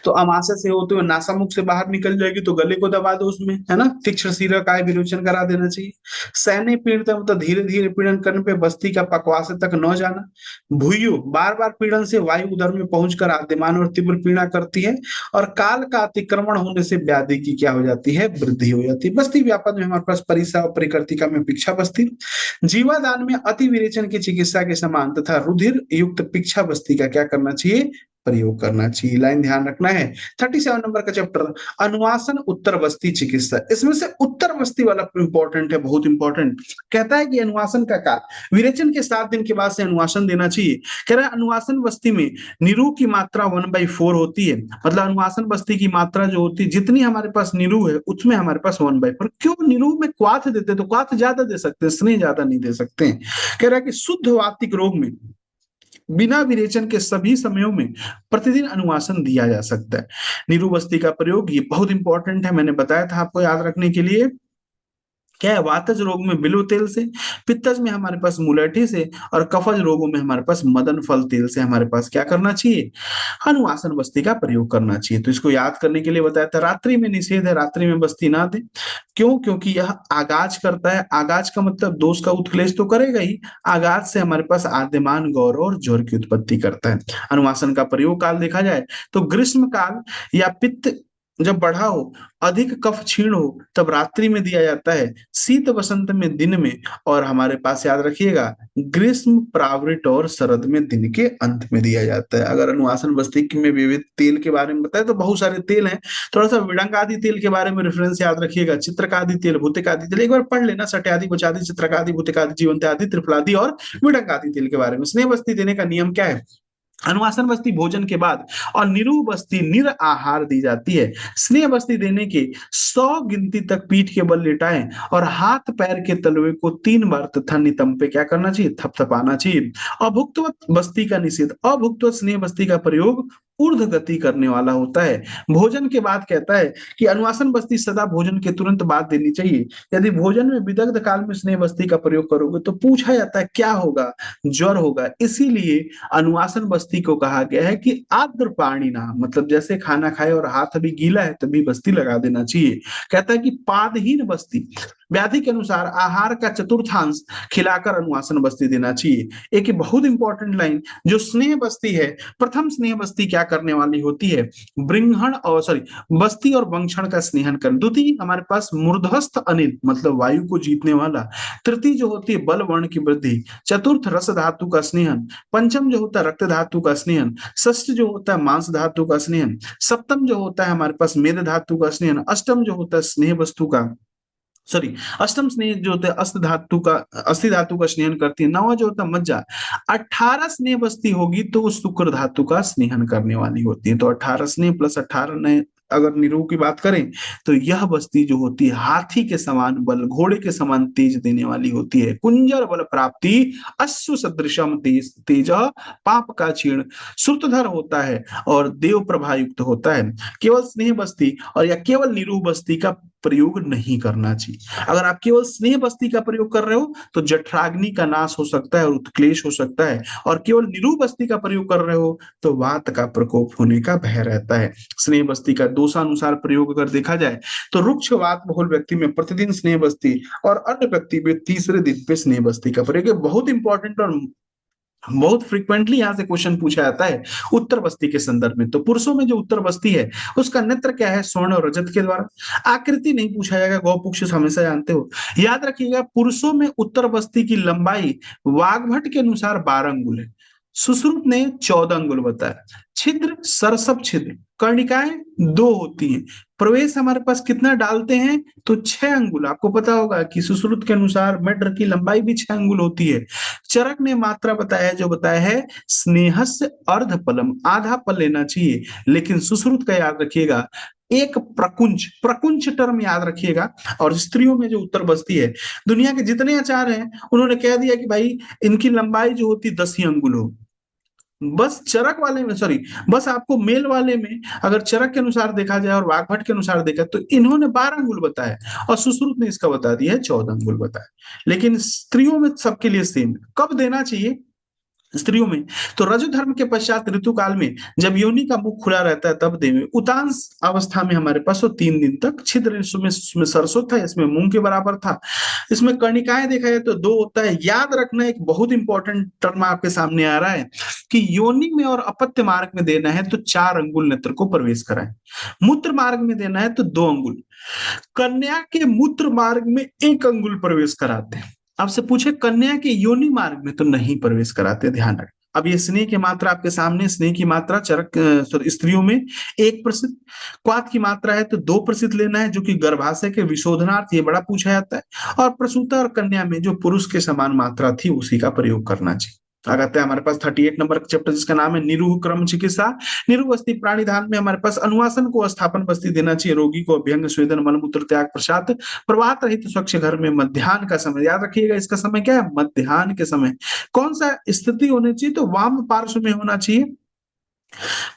तो अमाशय से होते हुए नासामुख से बाहर निकल जाएगी तो गले को दबा दो उसमें, है ना। तीक्ष्ण सिरा काय विरोचन करा देना चाहिए। सैन्य पीड़ित मतलब धीरे धीरे पीड़न करने पे बस्ती का पक्वासे तक न जाना। भूयु बार बार पीड़न से वायु उदर में पहुंचकर आद्यमान और तीव्र पीड़ा करती है। और काल का अतिक्रमण होने से व्याधि की क्या हो जाती है, वृद्धि हो जाती है। बस्ती व्यापक में हमारे पास परिसा और परिकर्तिका में पिक्षा बस्ती। जीवादान में अति विरेचन की चिकित्सा के समान तथा रुधिर युक्त पिक्षा बस्ती का क्या करना चाहिए, प्रयोग करना चाहिए। लाइन ध्यान रखना है। 37 नंबर का चैप्टर अनुवासन उत्तर बस्ती चिकित्सा, इसमें से उत्तर बस्ती वाला इंपॉर्टेंट है, बहुत इंपॉर्टेंट। कहता है कि अनुवासन का काल विरेचन के 7 दिन के बाद से अनुवासन देना चाहिए। कह रहा है अनुवासन बस्ती में निरू की मात्रा 1/4 होती है, मतलब अनुवासन बस्ती की मात्रा जो होती है जितनी हमारे पास निरू है उसमें हमारे पास 1/4। क्यों निरू में क्वाथ देते तो क्वाथ ज्यादा दे सकते हैं, स्नेह ज्यादा नहीं दे सकते हैं। कह रहा है कि शुद्ध वातिक रोग में बिना विरेचन के सभी समयों में प्रतिदिन अनुवासन दिया जा सकता है। नीरू बस्ती का प्रयोग ये बहुत इंपॉर्टेंट है, मैंने बताया था आपको याद रखने के लिए। क्या है, वातज रोग में बिल्व तेल से, पित्तज में हमारे पास मुलैठी से, और कफज रोगों में हमारे पास मदन फल तेल से हमारे पास क्या करना चाहिए, अनुवासन बस्ती का प्रयोग करना चाहिए। तो इसको याद करने के लिए बताया था। रात्रि में निषेध है, रात्रि में बस्ती ना दे। क्यों? क्योंकि यह आगाज करता है। आगाज का मतलब दोष का उत्क्लेश तो करेगा ही, आगाज से हमारे पास आद्यमान, गौरव और ज्वर की उत्पत्ति करता है। अनुवासन का प्रयोग काल देखा जाए तो ग्रीष्म काल या पित्त जब बढ़ा हो, अधिक कफ क्षीण हो, तब रात्रि में दिया जाता है। शीत वसंत में दिन में, और हमारे पास याद रखिएगा ग्रीष्म प्रावृत और शरद में दिन के अंत में दिया जाता है। अगर अनुवासन बस्ती में विविध तेल के बारे में बताए तो बहुत सारे तेल हैं, थोड़ा सा विडंग आदि तेल के बारे में रेफरेंस याद रखिएगा। चित्रकादि तेल, भूतिकादि तेल एक बार पढ़ लेना, सट्यादि, बचादि, चित्रकादि, भूतिकादि, जीवंत्यादि, त्रिफलादि और विडंगादि तेल के बारे में। स्नेह बस्ती देने का नियम क्या है? अनुवासन बस्ती भोजन के बाद और निरू बस्ती निर आहार दी जाती है। स्नेह बस्ती देने के 100 गिनती तक पीठ के बल लेटाएं और हाथ पैर के तलवे को 3 बार तथा नितंब पे क्या करना चाहिए, थपथपाना चाहिए। अभुक्तवत बस्ती का निषेध। अभुक्तवत स्नेह बस्ती का प्रयोग ऊर्ध्व गति करने वाला होता है। भोजन के बाद कहता है कि अनुवासन बस्ती सदा भोजन के तुरंत बाद देनी चाहिए। यदि भोजन में विदग्ध काल में स्नेह बस्ती का प्रयोग करोगे तो पूछा जाता है क्या होगा, ज्वर होगा। इसीलिए अनुवासन बस्ती को कहा गया है कि आर्द्र पाणी ना, मतलब जैसे खाना खाए और हाथ अभी गीला है तभी बस्ती लगा देना चाहिए। कहता है कि पादहीन बस्ती, व्याधि के अनुसार आहार का चतुर्थांश खिलाकर अनुवासन बस्ती देना चाहिए। एक बहुत इंपॉर्टेंट लाइन, जो स्नेह बस्ती है, प्रथम स्नेह बस्ती क्या करने वाली होती है, बृंहण और बस्ती और वंक्षण का स्नेहन कर। द्वितीय हमारे पास मूर्धस्थ अनिल मतलब वायु को जीतने वाला। तृतीय जो होती है बल वर्ण की वृद्धि। चतुर्थ रस धातु का स्नेहन। पंचम जो होता है रक्त धातु का स्नेहन। षष्ठ जो होता है मांस धातु का स्नेहन। सप्तम जो होता है हमारे पास मेद धातु का स्नेहन। अष्टम जो होता है स्नेह वस्तु का अष्टम स्नेह जो होता है अस्थि धातु का स्नेहन करती है। नवा जो होता है मज्जा। 18 स्नेह बस्ती होगी तो शुक्र धातु का स्नेहन करने वाली होती है। तो 18 स्नेह प्लस 18 नए अगर निरूह की बात करें तो यह बस्ती जो होती है हाथी के समान बल, घोड़े के समान तेज देने वाली होती है। कुंजर बल प्राप्ति अश्व सदृशम तेज तेज पाप का क्षीण श्रुतधर होता है और देव प्रभा युक्त होता है। केवल स्नेह बस्ती और या केवल निरूह बस्ती का प्रयोग नहीं करना चाहिए। अगर आप केवल स्नेह बस्ती का प्रयोग कर रहे हो तो जठराग्नि का नाश हो सकता है और उत्क्लेश हो सकता है, और केवल निरूह बस्ती का प्रयोग कर रहे हो तो वात का प्रकोप होने का भय रहता है। स्नेह बस्ती का दोषानुसार प्रयोग अगर देखा जाए तो रुक्ष वात बहुल व्यक्ति में प्रतिदिन स्नेह बस्ती और अन्य व्यक्ति में तीसरे दिन पे स्नेह बस्ती का प्रयोग। बहुत इंपॉर्टेंट और बहुत फ्रीक्वेंटली यहाँ से क्वेश्चन पूछा जाता है उत्तर बस्ती के संदर्भ में। तो पुरुषों में जो उत्तर बस्ती है उसका नेत्र क्या है, स्वर्ण और रजत के द्वारा। आकृति नहीं पूछा जाएगा, गौपुक्ष हमेशा जानते हो। याद रखिएगा पुरुषों में उत्तर बस्ती की लंबाई वाग्भट के अनुसार 12 अंगुल है, सुश्रुत ने 14 अंगुल बताया। छिद्र सरसप छिद्र कर्णिकाएं 2 होती हैं। प्रवेश हमारे पास कितना डालते हैं तो 6 अंगुल। आपको पता होगा कि सुश्रुत के अनुसार मेढ्र की लंबाई भी 6 अंगुल होती है। चरक ने मात्रा बताया जो बताया है स्नेहस्य अर्ध पलम, आधा पल लेना चाहिए। लेकिन सुश्रुत का याद रखिएगा एक प्रकुंच, प्रकुंच टर्म याद रखिएगा। और स्त्रियों में जो उत्तर बस्ती है, दुनिया के जितने आचार्य हैं उन्होंने कह दिया कि भाई इनकी लंबाई जो होती 10 ही अंगुल हो। बस चरक वाले में, सॉरी, बस आपको मेल वाले में अगर चरक के अनुसार देखा जाए और वाग्भट के अनुसार देखा तो इन्होंने 12 अंगुल बताया और सुश्रुत ने इसका बता दिया है 14 अंगुल बताया। लेकिन स्त्रियों में सबके लिए सेम। कब देना चाहिए स्त्रियों में तो रजो धर्म के पश्चात ऋतु काल में जब योनि का मुख खुला रहता है तब देवे। उतांश अवस्था में हमारे पास वो 3 दिन तक। छिद्र इसमें सरसों था, इसमें मूंग के बराबर था। इसमें कर्णिकाएं देखा जाए तो 2 होता है। याद रखना एक बहुत इंपॉर्टेंट टर्म आपके सामने आ रहा है कि योनि में और अपत्य मार्ग में देना है तो 4 अंगुल नेत्र को प्रवेश कराएं। मूत्र मार्ग में देना है तो 2 अंगुल। कन्या के मूत्र मार्ग में 1 अंगुल प्रवेश कराते हैं। आपसे पूछे कन्या के योनि मार्ग में तो नहीं प्रवेश कराते, ध्यान रखें। अब ये स्नेह की मात्रा आपके सामने, स्नेह की मात्रा चरक सॉरी स्त्रियों में 1%, क्वात की मात्रा है तो 2% लेना है जो कि गर्भाशय के विशोधनार्थ ये बड़ा पूछा जाता है। और प्रसूता और कन्या में जो पुरुष के समान मात्रा थी उसी का प्रयोग करना चाहिए। आते हैं हमारे पास 38 नंबर चैप्टर जिसका नाम है निरूह क्रम चिकित्सा। निरूह बस्ती प्राणिधान में हमारे पास अनुवासन को स्थापन बस्ती देना चाहिए। रोगी को अभ्यंग स्वेदन मलमूत्र त्याग प्रसाद प्रवाह रहित स्वच्छ घर में मध्याह्न का समय। याद रखिएगा इसका समय क्या है, मध्याह्न के समय। कौन सा स्थिति होनी चाहिए तो वाम पार्श्व में होना चाहिए।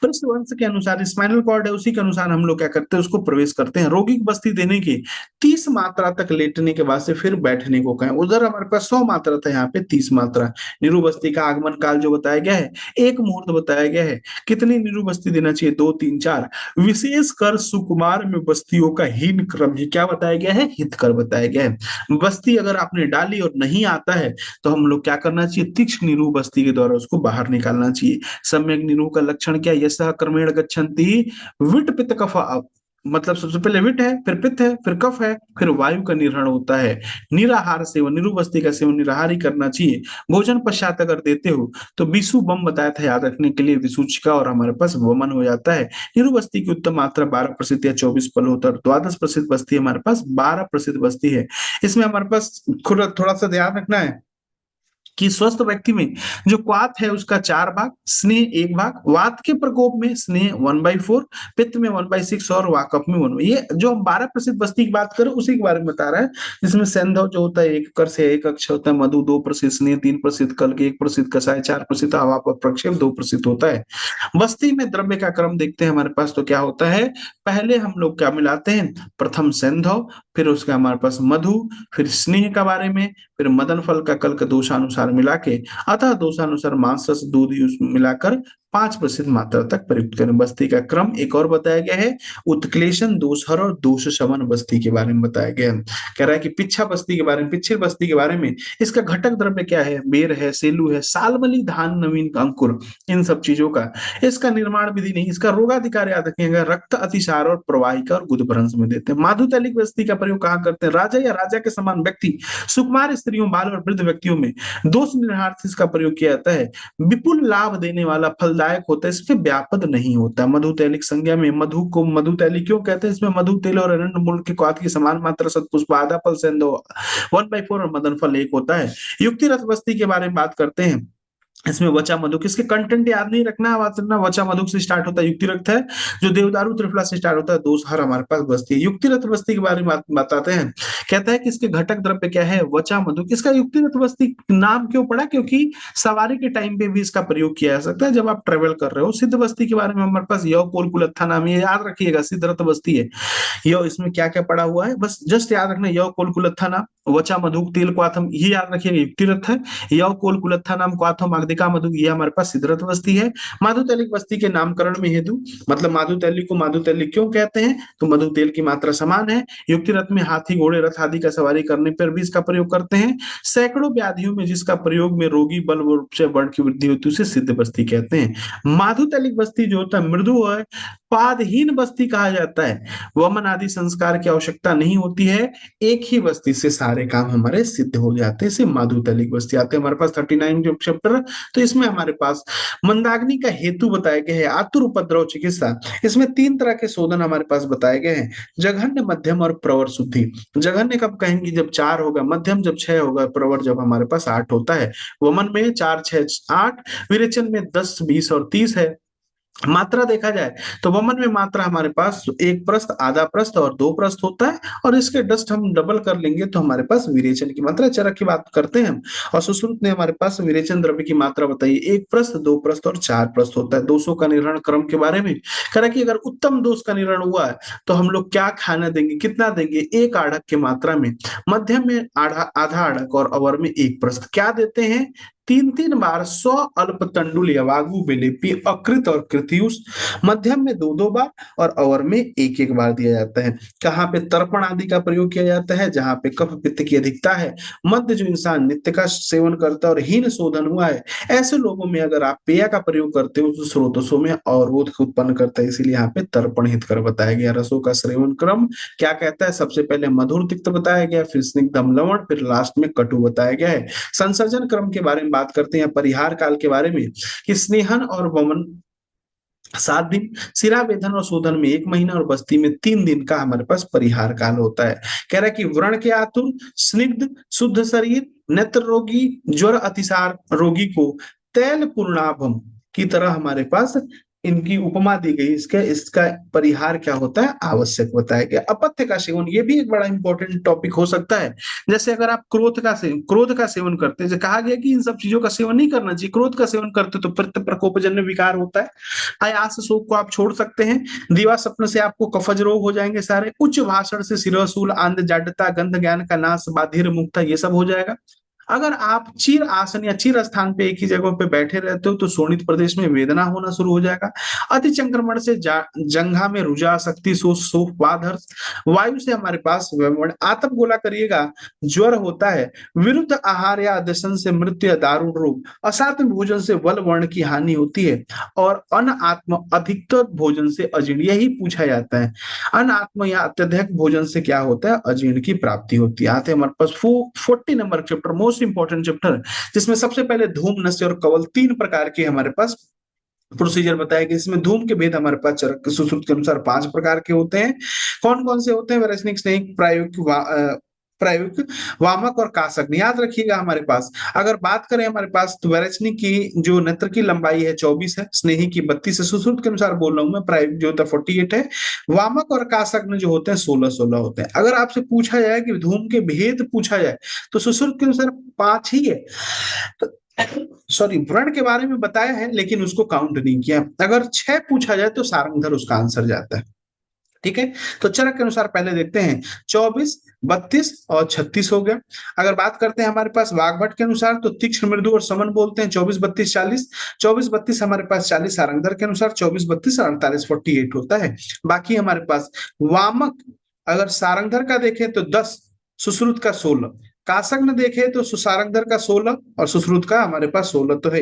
पृष्ठवंश के अनुसार स्पाइनल कॉर्ड है उसी के अनुसार हम लोग क्या करते हैं उसको प्रवेश करते हैं। रोगी की बस्ती देने की 30 मात्रा तक लेटने के बाद से फिर बैठने को कहें। उधर हमारे पास 100 मात्रा था, यहाँ पे 30 मात्रा। निरूह बस्ती का आगमन काल जो बताया गया है 1 मुहूर्त बताया गया है। कितनी निरूह बस्ती देना चाहिए 2 3 4। विशेष कर सुकुमार में बस्तियों का हीन क्रम ही क्या बताया गया है, हित कर बताया गया है। बस्ती अगर आपने डाली और नहीं आता है तो हम लोग क्या करना चाहिए, तीक्ष्ण निरूह बस्ती के द्वारा उसको बाहर निकालना चाहिए। सम्यक निरूह का लक्षण क्या, यशः क्रमेण गच्छन्ति विट पित्त कफ। मतलब सबसे पहले विट है, फिर पित्त है, फिर कफ है, फिर वायु का निर्हरण होता है। निराहार सेवन, निरूह बस्ती का सेवन निराहार ही करना चाहिए। भोजन पश्चात अगर देते हो तो विषु बम बताया था याद रखने के लिए, विसूचिका और हमारे पास वमन हो जाता है। निरूह बस्ती की उत्तम मात्रा 12% या 24 पल होता है। 12% बस्ती हमारे पास 12% बस्ती है। इसमें हमारे पास थोड़ा सा ध्यान रखना है कि स्वस्थ व्यक्ति में जो क्वाथ है उसका 4 भाग, स्नेह 1 भाग, वात के प्रकोप में स्नेह 1/4, पित्त में 1/6 और वाकफ में 1। ये जो हम 12% बस्ती की बात करें उसी के बारे में बता रहा है। जिसमें सेंधव जो होता है 1 कर से 1 अक्ष होता है, मधु 2%, स्नेह 3%, कल के 1%, कसाय 4%, हवा पर प्रक्षेप 2% होता है। बस्ती में द्रव्य का क्रम देखते हैं हमारे पास तो क्या होता है, पहले हम लोग क्या मिलाते हैं, प्रथम सेंधव, फिर उसका हमारे पास मधु, फिर स्नेह का बारे में, फिर मदन फल का कल्क दोषानुसार मिला के, अतः दोषानुसार मांस दूध मिलाकर 5% मात्रा तक प्रयुक्त करें। बस्ती का क्रम एक और बताया गया है, उत्क्लेशन, दोषहर और दोष शमन बस्ती के बारे में बताया गया है। कह रहा है कि पिच्छा बस्ती के बारे में, पिच्छिर बस्ती के बारे में, इसका घटक द्रव्य क्या है, बेर है, सेलू है, सालमली, धान, नवीन अंकुर, इन सब चीजों का। इसका निर्माण विधि नहीं, इसका रोगाधिकार याद रखिएगा, रक्त अतिसार और प्रवाहिका और गुदभ्रंश में देते हैं। माधुतैलिक बस्ती का प्रयोग कहाँ करते हैं, राजा या राजा के समान व्यक्ति, सुकुमार स्त्रियों, बाल और वृद्ध व्यक्तियों में दोष निर्हार्थ इसका प्रयोग किया जाता है। विपुल लाभ देने वाला, फलदायक होता है, इसमें व्यापद नहीं होता। मधुतैलिक संज्ञा में, मधु को मधुतैलिक क्यों कहते हैं, इसमें मधु तेल और अरण्य मूल के क्वाथ की समान मात्रा सतपुष्प आधा फल सेंधव 1/4 और मदन फल 1 होता है। युक्ति रथ बस्ती के बारे में बात करते हैं इसमें वचा मधुक, इसके कंटेंट याद नहीं रखना, बात करना। वचा मधुक से स्टार्ट होता है, युक्ति रक्त है जो देवदारू त्रिफला से स्टार्ट होता है, दोषहर हमारे पास बस्ती है। युक्ति रक्त बस्ती के बारे में बताते हैं। कहता है कि इसके घटक द्रव्य क्या है, वचा मधुक। इसका युक्ति रक्त बस्ती नाम क्यों पड़ा, क्योंकि सवारी के टाइम पे भी इसका प्रयोग किया जा सकता है जब आप ट्रेवल कर रहे हो। सिद्ध बस्ती के बारे में हमारे पास यव कोल कुलत्था नाम, ये याद रखिएगा, सिद्ध रक्त बस्ती है। यो इसमें क्या क्या पड़ा हुआ है, बस जस्ट याद रखना, यव कोल कुलत्था नाम, वचा मधुक, तेल क्वाथम, ये याद रखिएगा युक्ति रथ है। यव कोल कुलत्था नाम, क्वाथम अग्निका मधुक, ये हमारे पास सिद्धरथ बस्ती है। माधुतैलिक बस्ती के नामकरण में हेतु, मतलब माधुतैलिक को माधुतैलिक क्यों कहते हैं, तो मधु तेल की मात्रा समान है। युक्ति रथ में हाथी घोड़े रथ आदि का सवारी करने पर भी इसका प्रयोग करते हैं। सैकड़ों व्याधियों में जिसका प्रयोग में रोगी बल रूप से बल की वृद्धि होती है उसे सिद्ध बस्ती कहते हैं। माधुतैलिक बस्ती जो होता है मृदु है, पादहीन बस्ती कहा जाता है। वमन आदि संस्कार की आवश्यकता नहीं होती है, एक ही बस्ती से सारे काम हमारे सिद्ध हो जाते हैं। इसे माधुतैलिक बस्ती आते हैं हमारे पास 39 जो चैप्टर। तो इसमें हमारे पास मंदाग्नि का हेतु बताया गया है, आतुर उपद्रव चिकित्सा। इसमें 3 तरह के शोधन हमारे पास बताए गए हैं, जघन्य, मध्यम और प्रवर शुद्धि। जघन्य कब कहेंगे, जब 4 होगा, मध्यम जब 6 होगा, प्रवर जब हमारे पास 8 होता है। वमन में 4 6 8, विरेचन में 10 20 और 30 है। मात्रा देखा जाए तो वमन में मात्रा हमारे पास एक प्रस्थ, आधा प्रस्थ और 2 प्रस्थ होता है, और इसके डस्ट हम डबल कर लेंगे तो हमारे पास विरेचन की मात्रा, चरक की बात करते हैं हम। और सुश्रुत ने हमारे पास विरेचन द्रव्य की मात्रा बताई, एक प्रस्थ, 2 प्रस्थ और 4 प्रस्थ होता है। दोषों का निर्णय क्रम के बारे में कह कि अगर उत्तम दोष का निर्णय हुआ है तो हम लोग क्या खाना देंगे, कितना देंगे, 1 आढ़क की मात्रा में। मध्यम में आधा आढ़क और अवर में 1 प्रस्थ। क्या देते हैं, 3 3 बार 100 अल्प तंडुल यवागु विलेपी अकृत और कृतियुष। मध्यम में 2 2 बार और अवर में 1 1 बार दिया जाता है। कहाँ पे तर्पण आदि का प्रयोग किया जाता है, जहाँ पे कफ पित्त की अधिकता है। मध्य जो इंसान नित्य का सेवन करता है और हीन शोधन हुआ है, ऐसे लोगों में अगर आप पेय का प्रयोग करते हो तो स्रोतसों में अवरोध उत्पन्न करता है, इसीलिए यहाँ पे तर्पण हित कर बताया गया। रसों का सेवन क्रम क्या कहता है, सबसे पहले मधुर तिक्त बताया गया, फिर स्निग्धम लवण, फिर लास्ट में कटु बताया गया है। संसर्जन क्रम के बारे में बात करते हैं, परिहार काल के बारे में, कि स्नेहन और वमन 7 दिन, सिरा वेधन और शोधन में 1 महीना और बस्ती में 3 दिन का हमारे पास परिहार काल होता है। कह रहा है कि व्रण के आतुर, स्निग्ध, शुद्ध शरीर, नेत्र रोगी, ज्वर अतिसार रोगी को तैल पूर्णाभम की तरह हमारे पास इनकी उपमा दी गई। इसका इसका परिहार क्या होता है, आवश्यक बताया गया। अपथ्य का सेवन, ये भी एक बड़ा इंपॉर्टेंट टॉपिक हो सकता है। जैसे अगर आप क्रोध का सेवन करते हैं, जैसे कहा गया कि इन सब चीजों का सेवन नहीं करना चाहिए, क्रोध का सेवन करते तो पित्त प्रकोपजन्य विकार होता है। आयास शोक को आप छोड़ सकते हैं। दीवा स्वप्न से आपको कफज रोग हो जाएंगे सारे। उच्च भाषण से शिरोशूल, आंध, जाड्यता, गंध ज्ञान का नाश, बाधिर, मुक्ता, ये सब हो जाएगा। अगर आप चीर आसन या चीर स्थान पे एक ही जगह पे बैठे रहते हो तो शोणित प्रदेश में वेदना होना शुरू हो जाएगा। अति संक्रमण से जंघा में रुझा, शक्ति शोष वाधर्स। वायु से हमारे पास आतप गोला करिएगा, ज्वर होता है। विरुद्ध आहार या दर्शन से मृत्यु या दारुण रोग। असात्म भोजन से बल वर्ण की हानि होती है। और अनात्म अधिकतर भोजन से अजीर्ण, यही पूछा जाता है, अनात्म या अत्यधिक भोजन से क्या होता है, अजीर्ण की प्राप्ति होती है। आते हमारे पास 40 number chapter, most important chapter, जिसमें सबसे पहले धूम, नस्य और कवल 3 प्रकार के हमारे पास प्रोसीजर बताया गया। इसमें धूम के भेद हमारे पास चरक सुश्रुत के अनुसार 5 प्रकार के होते हैं। कौन कौन से होते हैं, वैरासनिक, स्नेहिक, प्रायोगिक, प्रायोगिक, वामक और कासक। याद रखिएगा हमारे पास अगर बात करें हमारे पास तो वैरासनिक की जो नेत्र की लंबाई है 24 है, स्नेही की 32 है, सुश्रुत के अनुसार बोल रहा हूं मैं, प्रायोगिक जो होता है 48 है। वामक और कासक जो होते हैं 16 16 होते हैं। अगर आपसे पूछा जाए कि धूम के भेद पूछा जाए तो सुश्रुत के अनुसार 5 ही है। तो सॉरी, व्रण के बारे में बताया है लेकिन उसको काउंट नहीं किया। अगर 6 पूछा जाए तो सारंगधर उसका आंसर जाता है। ठीक है, तो चरक के अनुसार पहले देखते हैं, 24 32 और 36 हो गया। अगर बात करते हैं हमारे पास वाग्भट के अनुसार तो तीक्ष्ण, मृदु और समन बोलते हैं 24 32 40। 24 32 हमारे पास 40 सारंगधर के अनुसार, 24 32 और 48 48 होता है। बाकी हमारे पास वामक अगर सारंगधर का देखें तो 10, सुश्रुत का 16, कासक ने देखे तो सारंगधर का 16 और सुश्रुत का हमारे पास 16 तो है।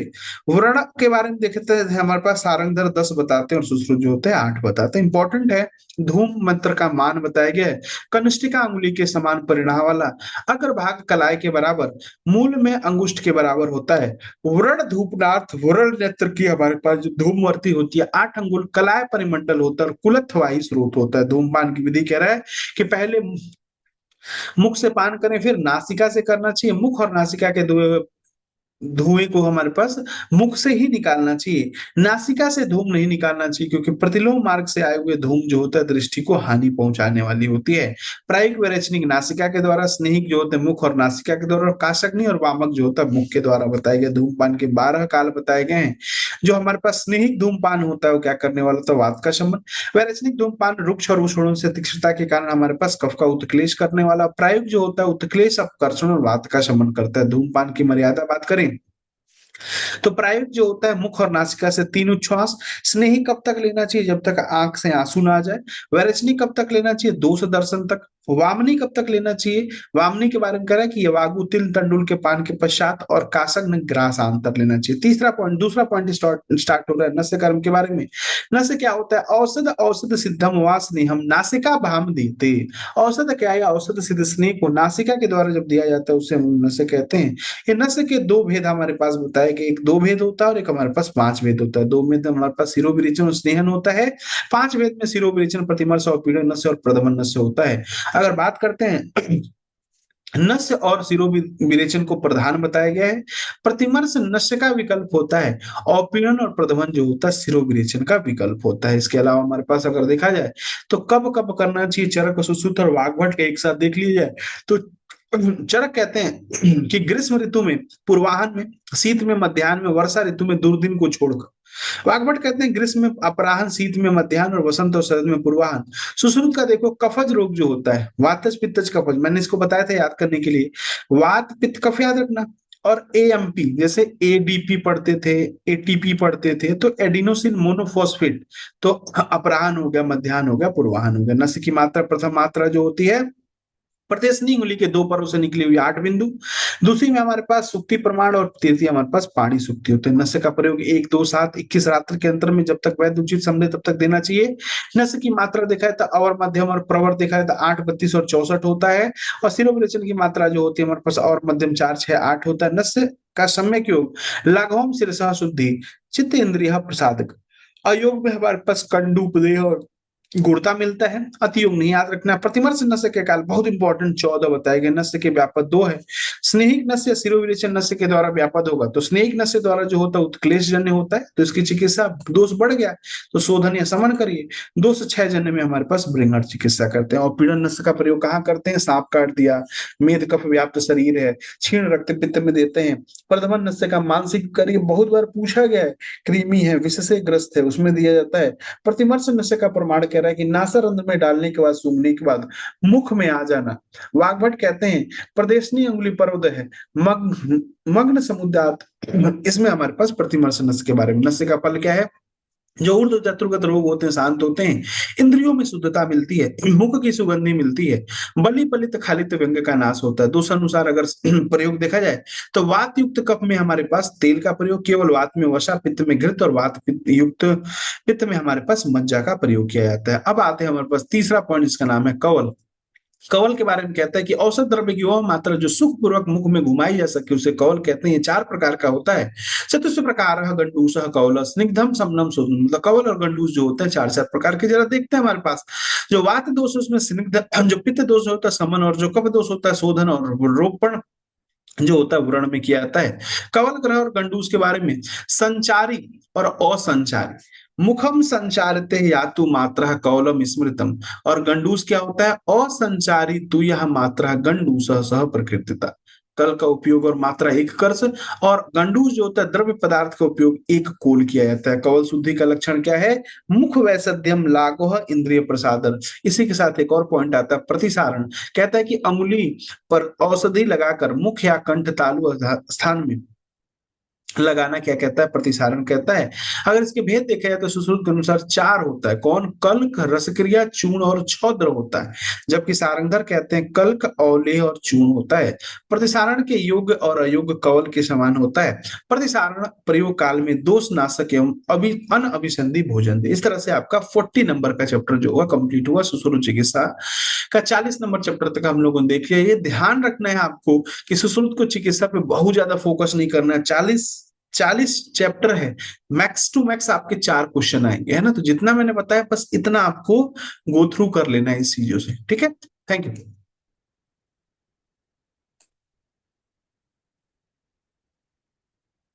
वर्ण के बारे में देखते हैं हमारे पास सारंगधर 10 बताते हैं और सुश्रुत जो होते हैं 8 बताते हैं। इंपॉर्टेंट है, धूम मंत्र का मान बताया गया है, कनिष्ठिका अंगुली के समान परिणाम वाला, अग्र भाग कलाई के बराबर, मूल में अंगुष्ठ के बराबर होता है। वर्ण धूपनाथ वर्ण नेत्र की हमारे पास जो धूमवर्ती होती है 8 अंगुल, कलाय परिमंडल होता है और कुलत्थवाही स्रोत होता है। धूमपान की विधि कह रहा है कि पहले मुख से पान करें, फिर नासिका से करना चाहिए। मुख और नासिका के धुएं को हमारे पास मुख से ही निकालना चाहिए, नासिका से धूम नहीं निकालना चाहिए, क्योंकि प्रतिलोम मार्ग से आए हुए धूम जो होता है दृष्टि को हानि पहुंचाने वाली होती है। प्रायिक व रेचनिक नासिका के द्वारा, स्नेहिक जो होते हैं मुख और नासिका के द्वारा, और काशग्नि और वामक जो होता है मुख के द्वारा बताए गए। धूमपान के 12 काल बताए गए हैं। जो हमारे पास स्नेहिक धूमपान होता है वो क्या करने वाला था, वात का शमन। वैरेचनिक धूमपान रुक्ष और उष्णों से तीक्ष्णता के कारण हमारे पास कफ का उत्क्लेश करने वाला। प्रायुक्त जो होता है उत्क्लेश अपकर्षण और वात का शमन करता है। धूमपान की मर्यादा बात करें तो प्राइवेट जो होता है मुख और नासिका से 3 उच्छ्वास। स्नेही कब तक लेना चाहिए, जब तक आंख से आंसू ना आ जाए। वैरेचनी कब तक लेना चाहिए, 2 से दर्शन तक। वामनी कब तक लेना चाहिए, वामनी के बारे में कह रहा है कि यवागु तिल तंडुल के पान के पश्चात, और कासक ग्रासांतर लेना चाहिए। तीसरा पॉइंट, दूसरा पॉइंट स्टार्ट हो रहा है नस्य कर्म के बारे में। नस्य क्या होता है, औषध औषध सिद्धम वा स्नेहम नासिका भाम देते। औषध क्या है, औषध सिद्ध स्नेह को नासिका के द्वारा जब दिया जाता है उसे हम नस्य कहते हैं। ये नस्य के 2 भेद हमारे पास बताए कि एक 2 भेद होता है और एक हमारे पास 5 भेद होता है। 2 भेद हमारे पास शिरोविरेचन और स्नेहन होता है। 5 भेद में शिरोविरेचन, प्रतिमर्श और पीड़न नस्य और प्रदमन नस्य होता है। अगर बात करते हैं नस्य और शिरोविरेचन को प्रधान बताया गया है। प्रतिमर्श नस्य का विकल्प होता है, और पीड़न और प्रदमन जो होता है शिरोविरेचन का विकल्प होता है। इसके अलावा हमारे पास अगर देखा जाए तो कब कब करना चाहिए चरक, सुश्रुत और वाग्भट के एक साथ देख लिया जाए तो चरक कहते हैं कि ग्रीष्म ऋतु में पूर्वाहन में, शीत में मध्याह्न में, वर्षा ऋतु में दुर्दिन को छोड़कर। वाग्भट कहते हैं ग्रीष्म में अपराह्न, शीत में मध्याह्न, और वसंत और शरद में पूर्वाहन। सुश्रुत का देखो कफज रोग जो होता है, वातज पित्तज कफज, मैंने इसको बताया था याद करने के लिए। वात पित्त कफ याद रखना। और एएमपी, जैसे एडीपी पढ़ते थे, एटीपी पढ़ते थे, तो एडिनोसिन मोनोफॉस्फेट, तो अपराह्न हो गया, मध्याह्न हो गया, पूर्वाहन हो गया। नस्य की मात्रा, प्रथम मात्रा जो होती है प्रत्येक उंगली के 2 परों से निकली हुई 8 बिंदु। दूसरी में हमारे पास सुक्ति प्रमाण, और तृतीय हमारे पास पाणी सुक्ति होते हैं। नस्य का प्रयोग 1, 2, 7, 21 रात्र के अंतर में जब तक वैध उचित समझे तब तक देना चाहिए। नस्य की मात्रा देखा है तो अवर, मध्यम और प्रवर देखा है तो 8, 32 और 64 होता है। और शिरोविरेचन की मात्रा जो होती है हमारे पास अवर, मध्यम 4, 6, 8 होता है। नस्य का सम्यक योग लाघवम शिरसा शुद्धि चित्त इंद्रिय प्रसादक। अयोग में हमारे पास कंडूप देह और गुणता मिलता है। अतियोग नहीं याद रखना। प्रतिमर्श नस्य के काल बहुत इंपॉर्टेंट 14 बताए गए। नस्य के व्यापक 2 है। स्नेहिक नस्य शिरोविरेचन नस्य के द्वारा व्यापक होगा, तो स्नेहिक नस्य द्वारा जो होता है उत्क्लेश जन्य होता है, तो इसकी चिकित्सा, दोष बढ़ गया तो शोधन या समन करिए। 2 से 6 जन्य में हमारे पास ब्रिंगर चिकित्सा करते हैं। और पीड़न नस्य का प्रयोग कहाँ करते हैं, सांप काट दिया, मेद कफ व्याप्त शरीर है, क्षीण रक्त पित्त में देते हैं। प्रदमन नस्य का मानसिक करिए, बहुत बार पूछा गया है, कृमि है, विष से ग्रस्त है, उसमें दिया जाता है। प्रतिमर्श नस्य का प्रमाण कह रहा है कि नासारंध्र में डालने के बाद, सूंघने के बाद मुख में आ जाना। वाग्भट कहते हैं प्रदेशनी अंगुली पर्वत है, मग्न मग्न समुद्रात। इसमें हमारे पास प्रतिमर्श नस्य के बारे में। नस्य का फल क्या है, जो ऊर्ध्व चतुर्गत रोग होते हैं शांत होते हैं, इंद्रियों में शुद्धता मिलती है, मुख की सुगंधी मिलती है, बलि पलित खालित व्यंग का नाश होता है। दोषानुसार अगर प्रयोग देखा जाए तो वात युक्त कफ में हमारे पास तेल का प्रयोग केवल, वात में वसा, पित्त में घृत, और वात पित्त युक्त पित्त में हमारे पास मज्जा का प्रयोग किया जाता है। अब आते हैं हमारे पास तीसरा पॉइंट, इसका नाम है कवल। कवल के बारे में कहता है कि औसत द्रव्य की वह मात्रा जो सुख पूर्वक मुख में घुमाई जा सके उसे कवल कहते हैं। ये 4 प्रकार का होता है। चतुष्ट प्रकार गंडूस कवल स्निग्धम समनम शोधन। मतलब कवल और गंडूस जो होते हैं 4 प्रकार के। जरा देखते हैं हमारे पास जो वात दोष है उसमें स्निग्ध, जो पित्त दोष होता है समन, और जो कफ दोष होता है शोधन, और रोपण जो होता है व्रण में किया जाता है। कवल ग्रह और गंडूस के बारे में, संचारी और असंचारी। मुखम संचारित यातु मात्रा कौलम स्मृतम, और गंडूस क्या होता है, असंचारी तु यह मात्रा गंडूस सह प्रकृतिता। कल का उपयोग और मात्रा एक कर्ष, और गंडूस जो होता है द्रव्य पदार्थ का उपयोग एक कोल किया जाता है। कवल शुद्धि का लक्षण क्या है, मुख वैसध्यम लागोह इंद्रिय प्रसादन। इसी के साथ एक और पॉइंट आता है प्रतिसारण। कहता है कि अंगुली पर औषधि लगाकर मुख या कंठ तालु स्थान में लगाना क्या कहता है, प्रतिसारण कहता है। अगर इसके भेद देखा जाए तो सुश्रुत के अनुसार 4 होता है। कौन, कल्क, रसक्रिया, चूर्ण और छौद्र होता है। जबकि सारंगधर कहते हैं कल्क, अवलेह और चूर्ण होता है। प्रतिसारण के योग्य और अयोग्य कवल के समान होता है। प्रतिसारण प्रयोग काल में दोष नाशक एवं अनअभिसंधि भोजन दे। इस तरह से आपका 40 नंबर का चैप्टर जो होगा कंप्लीट हुआ। सुश्रुत चिकित्सा का 40 नंबर चैप्टर तक हम लोगों ने देख लिया। ये ध्यान रखना है आपको कि सुश्रुत को चिकित्सा पे बहुत ज्यादा फोकस नहीं करना है। 40 चैप्टर है, मैक्स टू मैक्स आपके 4 क्वेश्चन आएंगे, है ना। तो जितना मैंने बताया बस इतना आपको गो थ्रू कर लेना है इस चीजों से, ठीक है। Thank you.